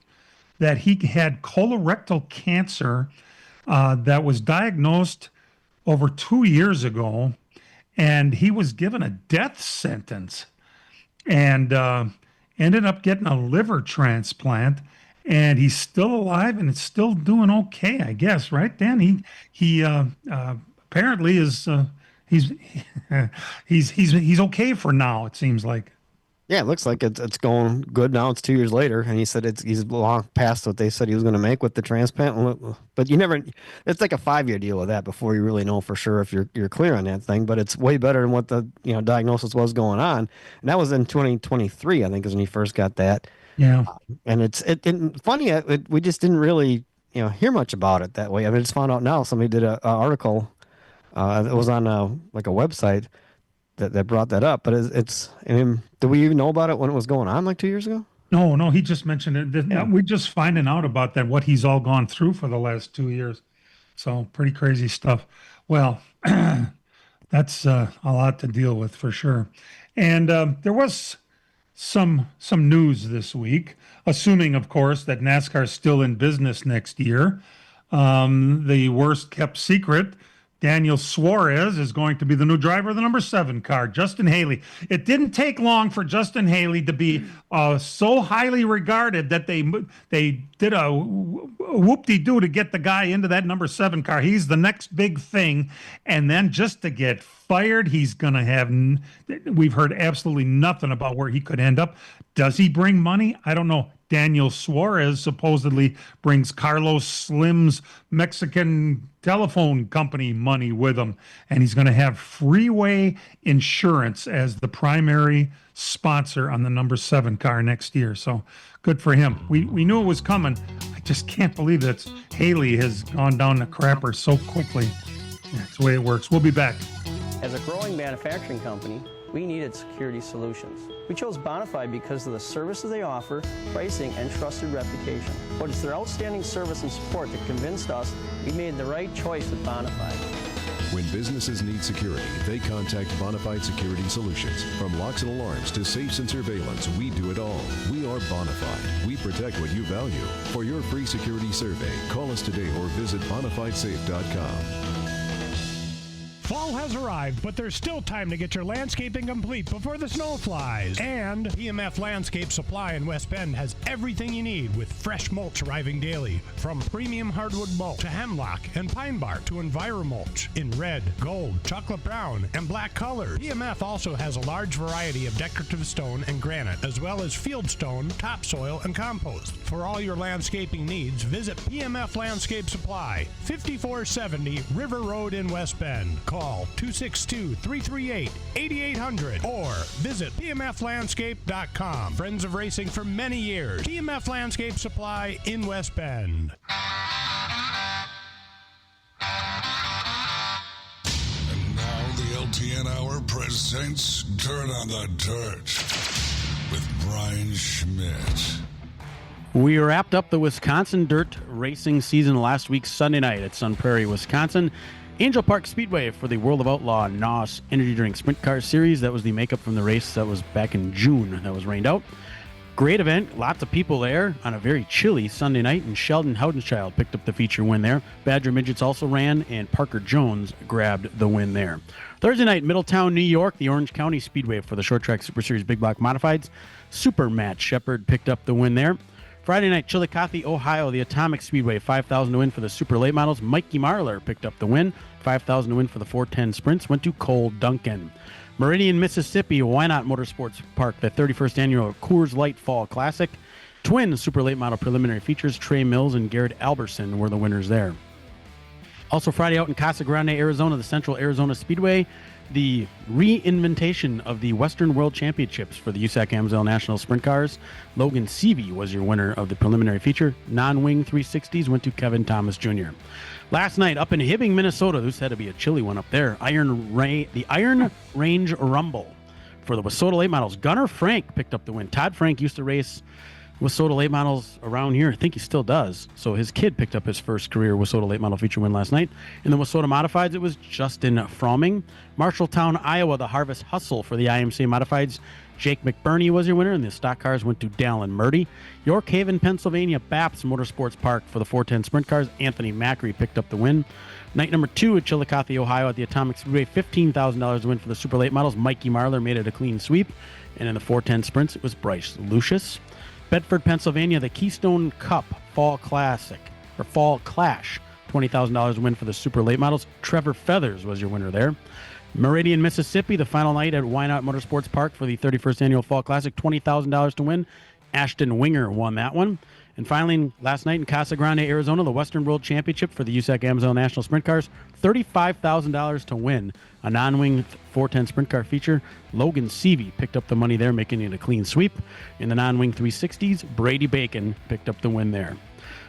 that he had colorectal cancer that was diagnosed over 2 years ago, and he was given a death sentence, and ended up getting a liver transplant. And he's still alive and it's still doing okay, I guess, right, Dan? He apparently is. He's okay for now, it seems like. Yeah, it looks like it's going good now. It's 2 years later, and he said he's long past what they said he was going to make with the transplant. But it's like a 5-year deal with that before you really know for sure if you're clear on that thing. But it's way better than what the diagnosis was going on, and that was in 2023, I think, is when he first got that. Yeah, and it's funny. We just didn't really hear much about it that way. I mean, I just found out now. Somebody did an article. It was on a website that brought that up. But I mean, did we even know about it when it was going on like 2 years ago? No, he just mentioned it. Yeah. We're just finding out about that, what he's all gone through for the last 2 years. So pretty crazy stuff. Well, that's a lot to deal with for sure. And there was some news this week, assuming, of course, that NASCAR is still in business next year. The worst kept secret, Daniel Suarez is going to be the new driver of the number 7 car, Justin Haley. It didn't take long for Justin Haley to be so highly regarded that they did a whoop-de-doo to get the guy into that number 7 car. He's the next big thing. And then just to get fired, he's going to have, we've heard absolutely nothing about where he could end up. Does he bring money? I don't know. Daniel Suarez supposedly brings Carlos Slim's Mexican telephone company money with him, and he's going to have Freeway Insurance as the primary sponsor on the number 7 car next year. So good for him. We knew it was coming. I just can't believe that Haley has gone down the crapper so quickly. That's the way it works. We'll be back. As a growing manufacturing company, we needed security solutions. We chose Bonafide because of the services they offer, pricing, and trusted reputation. But it's their outstanding service and support that convinced us we made the right choice with Bonafide. When businesses need security, they contact Bonafide Security Solutions. From locks and alarms to safes and surveillance, we do it all. We are Bonafide. We protect what you value. For your free security survey, call us today or visit bonafidesafe.com. Fall has arrived, but there's still time to get your landscaping complete before the snow flies. And PMF Landscape Supply in West Bend has everything you need with fresh mulch arriving daily. From premium hardwood mulch to hemlock and pine bark to EnviroMulch in red, gold, chocolate brown, and black colors. PMF also has a large variety of decorative stone and granite, as well as field stone, topsoil, and compost. For all your landscaping needs, visit PMF Landscape Supply, 5470 River Road in West Bend. Call 262-338-8800 or visit pmflandscape.com. Friends of racing for many years. PMF Landscape Supply in West Bend. And now the LTN Hour presents Dirt on the Dirt with Brian Schmidt. We wrapped up the Wisconsin dirt racing season last week Sunday night at Sun Prairie, Wisconsin. Angel Park Speedway for the World of Outlaw NOS Energy Drink Sprint Car Series. That was the makeup from the race that was back in June that was rained out. Great event. Lots of people there on a very chilly Sunday night, and Sheldon Houdenchild picked up the feature win there. Badger Midgets also ran, and Parker Jones grabbed the win there. Thursday night, Middletown, New York, the Orange County Speedway for the Short Track Super Series Big Block Modifieds. Super Matt Shepard picked up the win there. Friday night, Chillicothe, Ohio, the Atomic Speedway, 5,000 to win for the Super Late Models. Mikey Marler picked up the win. 5,000 to win for the 410 Sprints went to Cole Duncan. Meridian, Mississippi, Why Not Motorsports Park, the 31st annual Coors Light Fall Classic. Twin Super Late Model preliminary features, Trey Mills and Garrett Alberson were the winners there. Also Friday out in Casa Grande, Arizona, the Central Arizona Speedway, the reinventation of the Western World Championships for the USAC Amsoil National Sprint Cars. Logan Seavey was your winner of the preliminary feature. Non-wing 360s went to Kevin Thomas Jr. Last night up in Hibbing, Minnesota, this had to be a chilly one up there. The Iron Range Rumble for the Wissota Late Models. Gunnar Frank picked up the win. Todd Frank used to race Wissota Late Models around here. I think he still does. So his kid picked up his first career Wissota Late Model feature win last night. In the Wissota Modifieds, it was Justin Fromming. Marshalltown, Iowa, the Harvest Hustle for the IMCA Modifieds. Jake McBurney was your winner, and the stock cars went to Dallin Murdy. York Haven, Pennsylvania, Baps Motorsports Park for the 410 Sprint Cars. Anthony Macri picked up the win. Night number 2 at Chillicothe, Ohio at the Atomic Speedway, $15,000 to win for the Super Late Models. Mikey Marler made it a clean sweep. And in the 410 Sprints, it was Bryce Lucius. Bedford, Pennsylvania, the Keystone Cup Fall Classic, or Fall Clash, $20,000 to win for the Super Late Models. Trevor Feathers was your winner there. Meridian, Mississippi, the final night at Why Not Motorsports Park for the 31st Annual Fall Classic, $20,000 to win. Ashton Winger won that one. And finally, last night in Casa Grande, Arizona, the Western World Championship for the USAC Amsoil National Sprint Cars, $35,000 to win. A non-wing 410 sprint car feature. Logan Seavey picked up the money there, making it a clean sweep. In the non-wing 360s, Brady Bacon picked up the win there.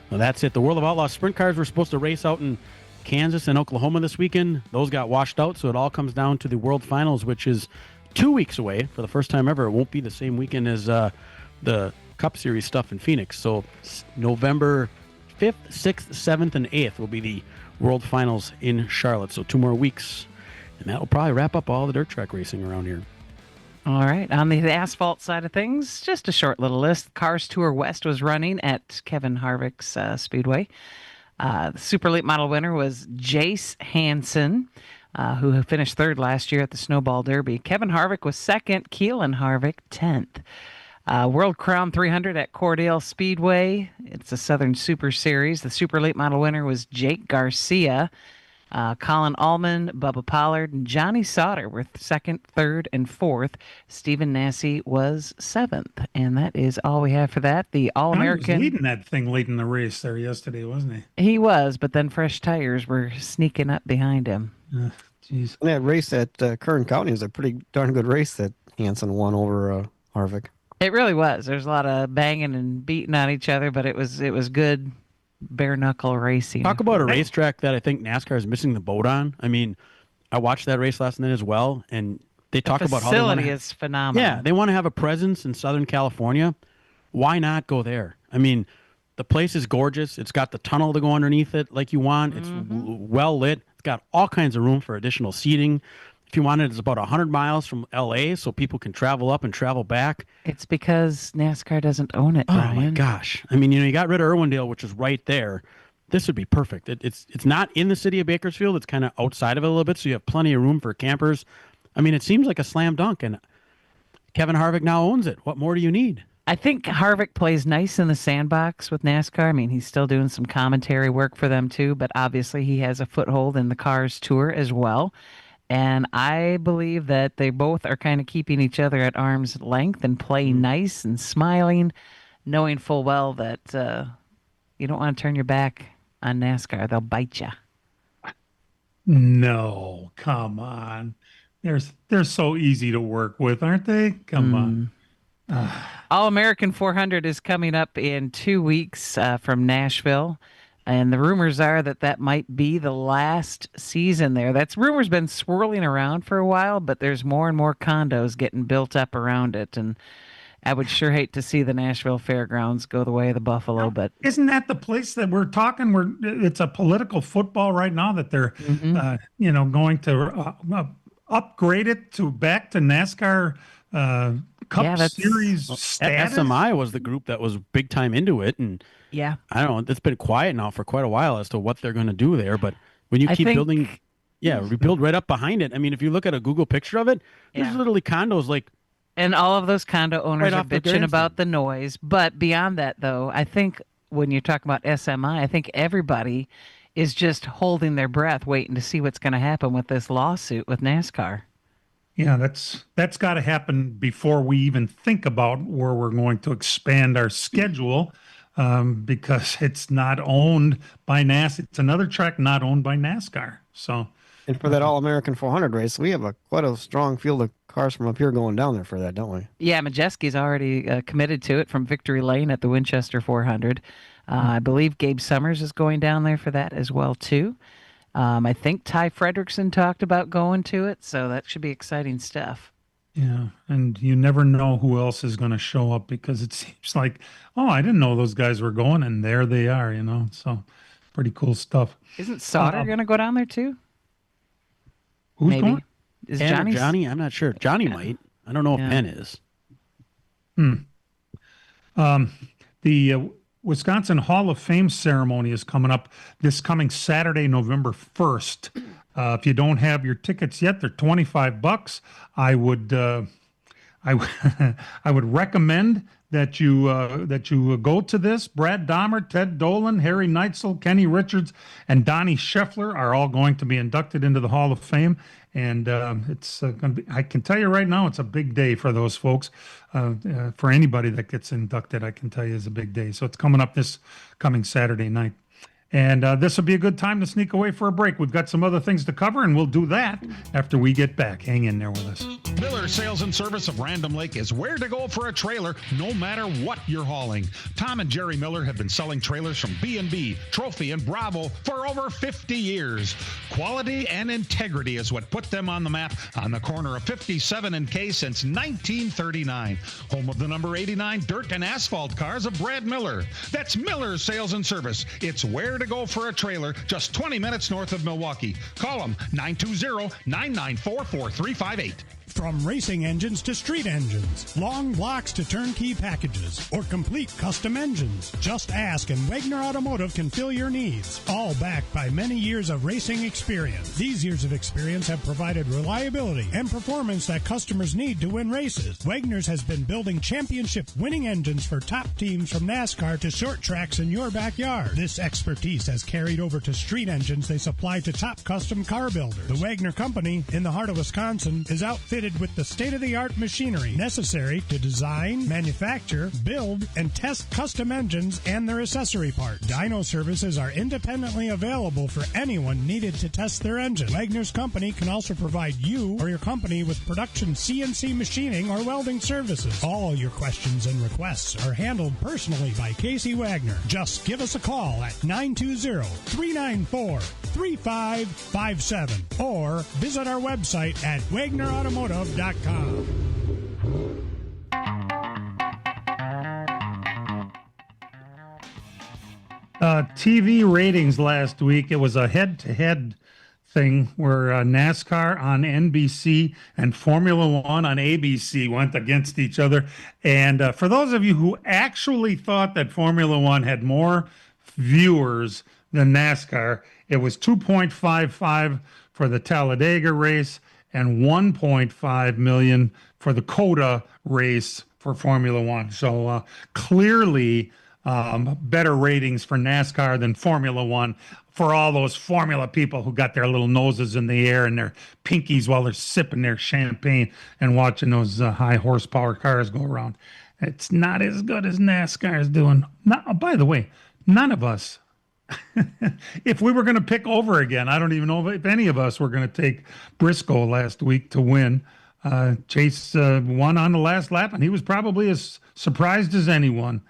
Well, that's it. The World of Outlaw sprint cars were supposed to race out in Kansas and Oklahoma this weekend. Those got washed out, so it all comes down to the World Finals, which is 2 weeks away. For the first time ever, it won't be the same weekend as the Cup Series stuff in Phoenix. So November 5th, 6th, 7th, and 8th will be the World Finals in Charlotte. So 2 more weeks, and that will probably wrap up all the dirt track racing around here. All right. On the asphalt side of things, just a short little list. Cars Tour West was running at Kevin Harvick's Speedway. The Super Elite Model winner was Jace Hansen, who finished third last year at the Snowball Derby. Kevin Harvick was second, Keelan Harvick 10th. World Crown 300 at Cordele Speedway. It's the Southern Super Series. The Super Elite Model winner was Jake Garcia. Colin Allman, Bubba Pollard, and Johnny Sauter were second, third, and fourth. Stephen Nasse was seventh. And that is all we have for that. The All-American... He was leading that thing late in the race there yesterday, wasn't he? He was, but then fresh tires were sneaking up behind him. Jeez. That race at Kern County was a pretty darn good race that Hansen won over Harvick. It really was. There's a lot of banging and beating on each other, but it was good bare knuckle racing. Talk about a racetrack that I think NASCAR is missing the boat on. I mean, I watched that race last night as well, and they talk about how the facility is phenomenal. Yeah, they want to have a presence in Southern California. Why not go there? I mean, the place is gorgeous. It's got the tunnel to go underneath it like you want. It's well lit. It's got all kinds of room for additional seating. If you want it, it's about 100 miles from L.A., so people can travel up and travel back. It's because NASCAR doesn't own it, Brian. Oh, my gosh. I mean, you got rid of Irwindale, which is right there. This would be perfect. It's not in the city of Bakersfield. It's kind of outside of it a little bit, so you have plenty of room for campers. I mean, it seems like a slam dunk, and Kevin Harvick now owns it. What more do you need? I think Harvick plays nice in the sandbox with NASCAR. I mean, he's still doing some commentary work for them, too, but obviously he has a foothold in the Cars Tour as well. And I believe that they both are kind of keeping each other at arm's length and playing nice and smiling, knowing full well that you don't want to turn your back on NASCAR. They'll bite you. No, come on. They're so easy to work with, aren't they? Come on. All-American 400 is coming up in 2 weeks from Nashville. And the rumors are that might be the last season there. That's rumors been swirling around for a while, but there's more and more condos getting built up around it. And I would sure hate to see the Nashville Fairgrounds go the way of the Buffalo. But isn't that the place that we're talking? Where it's a political football right now that they're, going to upgrade it back to NASCAR Cup Series status. SMI was the group that was big time into it, and yeah, I don't know. It's been quiet now for quite a while as to what they're going to do there. But when you keep building, rebuild right up behind it. I mean, if you look at a Google picture of it, there's literally condos like. And all of those condo owners are bitching about the noise. But beyond that, though, I think when you're talking about SMI, I think everybody is just holding their breath, waiting to see what's going to happen with this lawsuit with NASCAR. Yeah, that's got to happen before we even think about where we're going to expand our schedule, because it's not owned by NASCAR. It's another track not owned by NASCAR. So, and for that All-American 400 race, we have quite a strong field of cars from up here going down there for that, don't we? Yeah, Majeski's already committed to it from Victory Lane at the Winchester 400. I believe Gabe Summers is going down there for that as well, too. I think Ty Fredrickson talked about going to it, so that should be exciting stuff. Yeah, and you never know who else is going to show up, because it seems like, I didn't know those guys were going, and there they are, So pretty cool stuff. Isn't Sauter going to go down there too? Who's Maybe. going? Is Johnny? I'm not sure. Johnny might. I don't know if Penn is. The Wisconsin Hall of Fame ceremony is coming up this coming Saturday, November 1st. If you don't have your tickets yet, they're $25. I would recommend that you go to this. Brad Dahmer, Ted Dolan, Harry Neitzel, Kenny Richards, and Donnie Scheffler are all going to be inducted into the Hall of Fame. And it's going to be, I can tell you right now, it's a big day for those folks. For anybody that gets inducted, I can tell you it's a big day. So it's coming up this coming Saturday night. And this will be a good time to sneak away for a break. We've got some other things to cover, and we'll do that after we get back. Hang in there with us. Miller Sales and Service of Random Lake is where to go for a trailer, no matter what you're hauling. Tom and Jerry Miller have been selling trailers from B&B, Trophy, and Bravo for over 50 years. Quality and integrity is what put them on the map on the corner of 57 and K since 1939. Home of the number 89 dirt and asphalt cars of Brad Miller. That's Miller Sales and Service. It's where to go for a trailer, just 20 minutes north of Milwaukee. Call them 920-994-4358. From racing engines to street engines, long blocks to turnkey packages, or complete custom engines, just ask and Wagner Automotive can fill your needs. All backed by many years of racing experience. These years of experience have provided reliability and performance that customers need to win races. Wagner's has been building championship winning engines for top teams from NASCAR to short tracks in your backyard. This expertise has carried over to street engines they supply to top custom car builders. The Wagner Company in the heart of Wisconsin is outfitted with the state-of-the-art machinery necessary to design, manufacture, build, and test custom engines and their accessory parts. Dyno services are independently available for anyone needed to test their engine. Wagner's Company can also provide you or your company with production CNC machining or welding services. All your questions and requests are handled personally by Casey Wagner. Just give us a call at 920-394-3557 or visit our website at wagnerautomotive.com. TV ratings last week, it was a head-to-head thing where NASCAR on NBC and Formula One on ABC went against each other. And for those of you who actually thought that Formula One had more viewers than NASCAR, it was 2.55 for the Talladega race and 1.5 million for the COTA race for Formula One. So clearly better ratings for NASCAR than Formula One for all those Formula people who got their little noses in the air and their pinkies while they're sipping their champagne and watching those high horsepower cars go around. It's not as good as NASCAR is doing. By the way, none of us, if we were going to pick over again, I don't even know if any of us were going to take Briscoe last week to win. Chase won on the last lap, and he was probably as surprised as anyone.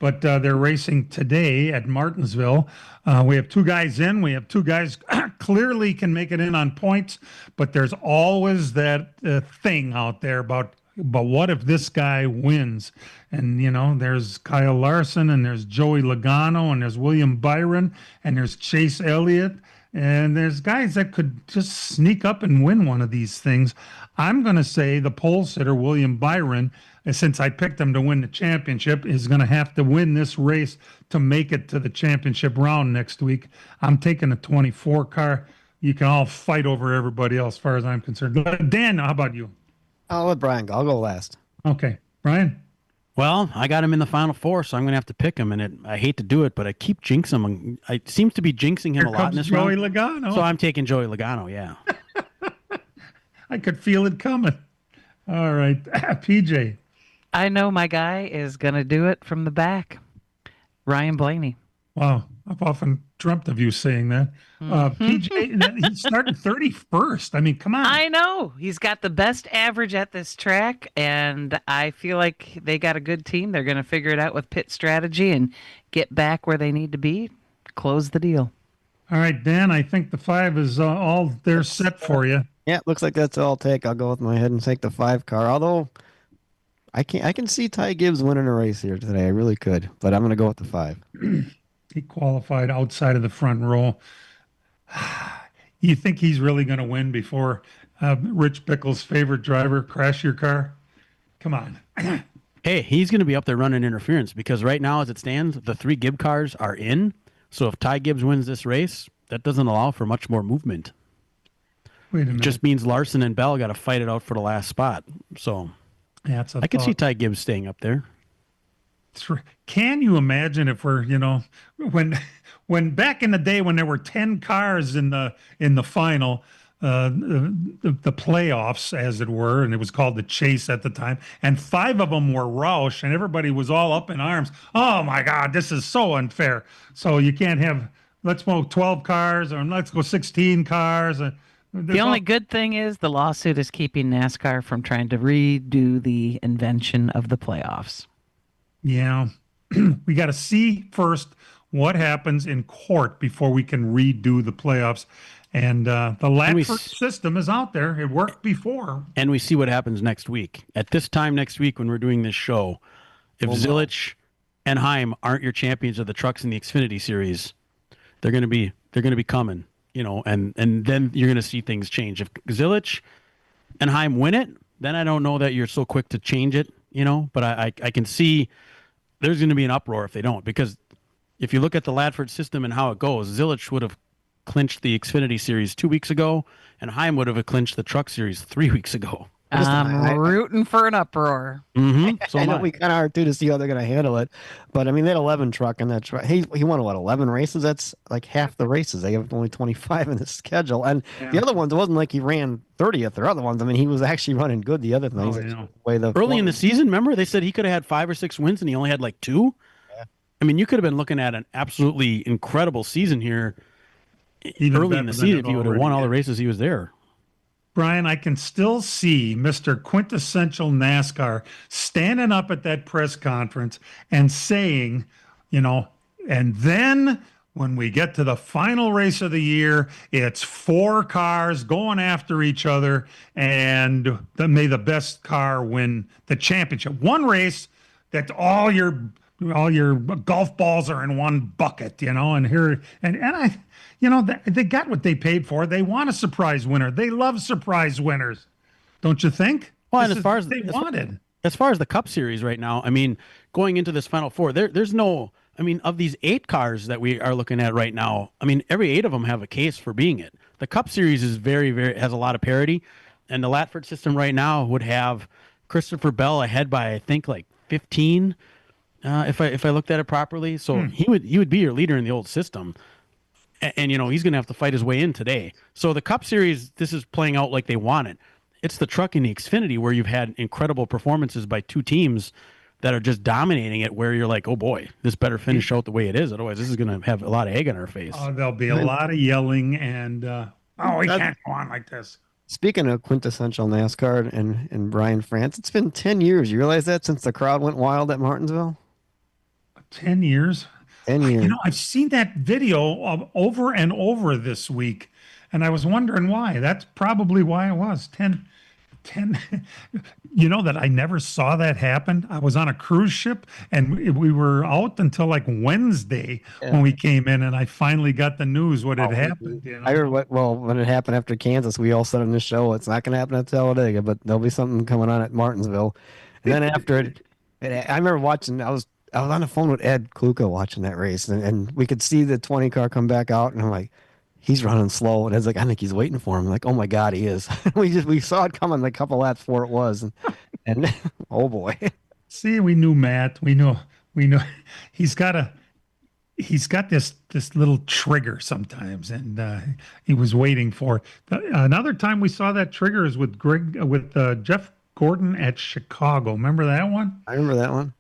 But they're racing today at Martinsville. We have two guys in. We have two guys clearly can make it in on points, but there's always that thing out there about, but what if this guy wins? And, you know, there's Kyle Larson, and there's Joey Logano, and there's William Byron, and there's Chase Elliott, and there's guys that could just sneak up and win one of these things. I'm going to say the pole sitter, William Byron, since I picked him to win the championship, is going to have to win this race to make it to the championship round next week. I'm taking a 24 car. You can all fight over everybody else as far as I'm concerned. Dan, how about you? I'll let Brian go. I'll go last. Okay. Brian? Well, I got him in the Final Four, so I'm going to have to pick him, and I hate to do it, but I keep jinxing him. I seems to be jinxing him a lot in this Joey round. Logano. So I'm taking Joey Logano, yeah. I could feel it coming. All right. PJ. I know my guy is going to do it from the back. Ryan Blaney. Wow. I've often dreamt of you saying that. PJ, he's starting 31st. I mean, come on. I know. He's got the best average at this track, and I feel like they got a good team. They're going to figure it out with pit strategy and get back where they need to be, close the deal. All right, Dan, I think the 5 is all there set for you. Yeah, looks like that's all I'll take. I'll go with my head and take the 5 car. Although I can see Ty Gibbs winning a race here today. I really could, but I'm going to go with the 5. He qualified outside of the front row. You think he's really going to win before Rich Bickle's favorite driver crash your car? Come on. Hey, he's going to be up there running interference because right now, as it stands, the 3 Gibb cars are in. So if Ty Gibbs wins this race, that doesn't allow for much more movement. Wait a minute. It just means Larson and Bell got to fight it out for the last spot. So yeah, I could see Ty Gibbs staying up there. Can you imagine if we're, when back in the day when there were 10 cars in the final, the playoffs, as it were, and it was called the chase at the time, and 5 of them were Roush, and everybody was all up in arms. Oh my God, this is so unfair. So you can't have, let's go 12 cars or let's go 16 cars. The only good thing is the lawsuit is keeping NASCAR from trying to redo the invention of the playoffs. Yeah, we got to see first what happens in court before we can redo the playoffs. And the Latford system is out there. It worked before. And we see what happens next week. At this time next week when we're doing this show, if Zilich and Heim aren't your champions of the trucks in the Xfinity series, they're going to be coming, and then you're going to see things change. If Zilich and Heim win it, then I don't know that you're so quick to change it, but I can see there's going to be an uproar if they don't, because if you look at the Ladford system and how it goes, Zilich would have clinched the Xfinity Series 2 weeks ago, and Heim would have clinched the Truck Series 3 weeks ago. I'm rooting for an uproar. So I know we kind of are too to see how they're going to handle it, but I mean they had 11 truck in that truck. He won 11 races? That's like half the races. They have only 25 in the schedule, and the other ones, it wasn't like he ran 30th or other ones. I mean he was actually running good. The other things, early in the season, remember they said he could have had 5 or 6 wins and he only had like 2. Yeah. I mean you could have been looking at an absolutely incredible season here. Even early in the season if he would have won all the races he was there. Brian, I can still see Mr. Quintessential NASCAR standing up at that press conference and saying, and then when we get to the final race of the year, it's 4 cars going after each other, and may the best car win the championship. One race that all your golf balls are in one bucket, and here and I. They got what they paid for. They want a surprise winner. They love surprise winners, don't you think? Well, and as far as the Cup Series right now, I mean, going into this Final Four, there's no. I mean, of these 8 cars that we are looking at right now, I mean, every 8 of them have a case for being it. The Cup Series is very, very has a lot of parity, and the Latford system right now would have Christopher Bell ahead by I think like 15, if I looked at it properly. So he would be your leader in the old system. And he's going to have to fight his way in today. So the Cup Series, this is playing out like they want it. It's the Truck and the Xfinity where you've had incredible performances by 2 teams that are just dominating it, where you're like, oh boy, this better finish out the way it is. Otherwise, this is going to have a lot of egg on our face. Oh, there'll be a lot of yelling and, we can't go on like this. Speaking of quintessential NASCAR and Brian France, it's been 10 years. You realize that since the crowd went wild at Martinsville? 10 years? 10 years. I've seen that video over and over this week, and I was wondering why. That's probably why it was 10. That I never saw that happen. I was on a cruise ship, and we were out until like Wednesday when we came in, and I finally got the news what had happened. I heard when it happened after Kansas, we all said on this show, it's not going to happen at Talladega, but there'll be something coming on at Martinsville. And then after it, I remember watching, I was on the phone with Ed Kluka watching that race, and we could see the 20 car come back out, and I'm like, he's running slow. And Ed's like, I think he's waiting for him. I'm like, oh my God, he is. we saw it coming like a couple laps before it was. And oh boy. See, we knew Matt. We knew he's got this little trigger sometimes, and he was waiting for it. Another time we saw that trigger is with Jeff Gordon at Chicago. Remember that one? I remember that one.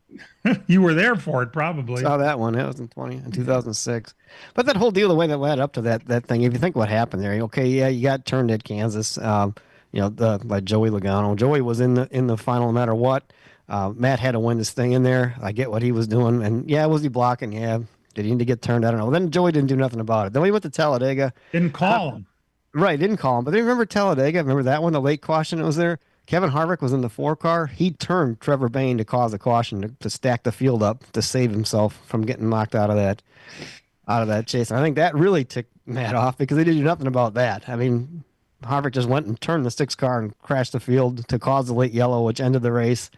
You were there for it, probably. Saw that one. That was in 2006. But that whole deal, the way that led up to that thing, if you think what happened there, you got turned at Kansas. By Joey Logano. Joey was in the final no matter what. Matt had to win this thing in there. I get what he was doing, and was he blocking? Yeah. Did he need to get turned? I don't know. Then Joey didn't do nothing about it. Then we went to Talladega. Didn't call him. Right, didn't call him. But they remember Talladega. Remember that one? The late caution that was there. Kevin Harvick was in the 4 car. He turned Trevor Bayne to cause a caution to stack the field up to save himself from getting knocked out of that chase. And I think that really ticked Matt off because they didn't do nothing about that. I mean, Harvick just went and turned the 6 car and crashed the field to cause the late yellow, which ended the race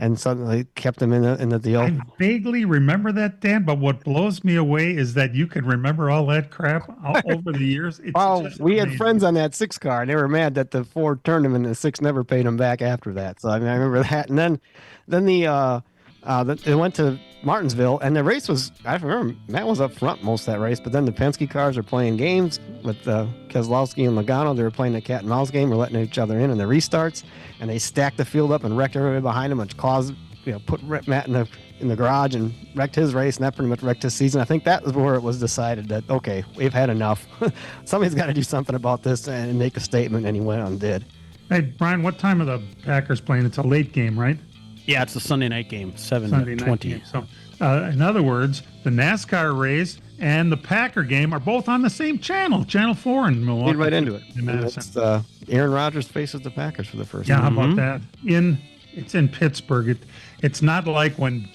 and suddenly kept him in the deal. I vaguely remember that, Dan, but what blows me away is that you can remember all that crap over the years. It's we had friends on that 6 car, and they were mad that the 4 turned him, and the 6 never paid him back after that. So I remember that. And then it went to Martinsville, and the race was, I remember Matt was up front most of that race, but then the Penske cars are playing games with Keselowski and Logano. They were playing the cat and mouse game. We're letting each other in the restarts, and they stacked the field up and wrecked everybody behind them, which caused, put Matt in the garage and wrecked his race, and that pretty much wrecked his season. I think that was where it was decided that, okay, we've had enough. Somebody's got to do something about this and make a statement, and he went on and did. Hey, Brian, what time are the Packers playing? It's a late game, right? Yeah, it's the Sunday night game, 7:20. So, in other words, the NASCAR race and the Packer game are both on the same channel, Channel 4 in Milwaukee. Get right into it. It's Aaron Rodgers faces the Packers for the first time. Yeah, how about that? It's in Pittsburgh. It's not like when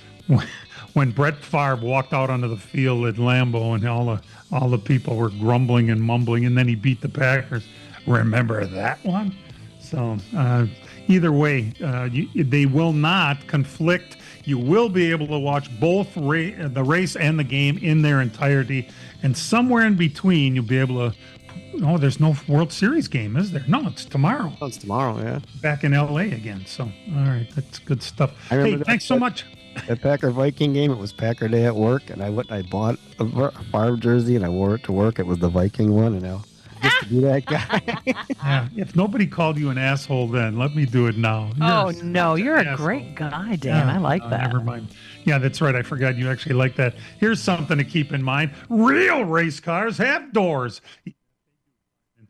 Brett Favre walked out onto the field at Lambeau and all the people were grumbling and mumbling, and then he beat the Packers. Remember that one? So, either way, they will not conflict. You will be able to watch both the race and the game in their entirety, and somewhere in between, you'll be able to. Oh, there's no World Series game, is there? No, it's tomorrow. Oh, it's tomorrow, yeah. Back in LA again. So, all right, that's good stuff. Hey, thanks so much. That Packer Viking game, it was Packer Day at work, and I bought a Favre jersey and I wore it to work. It was the Viking one, and now just to be that guy. Yeah, if nobody called you an asshole then, let me do it now. You're a great guy, Dan. I like that. Never mind. Yeah, that's right. I forgot you actually like that. Here's something to keep in mind. Real race cars have doors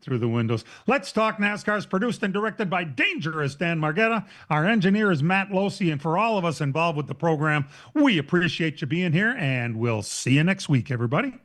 through the windows. Let's Talk NASCAR is produced and directed by Dangerous Dan Margetta. Our engineer is Matt Losi, and for all of us involved with the program, we appreciate you being here, and we'll see you next week, everybody.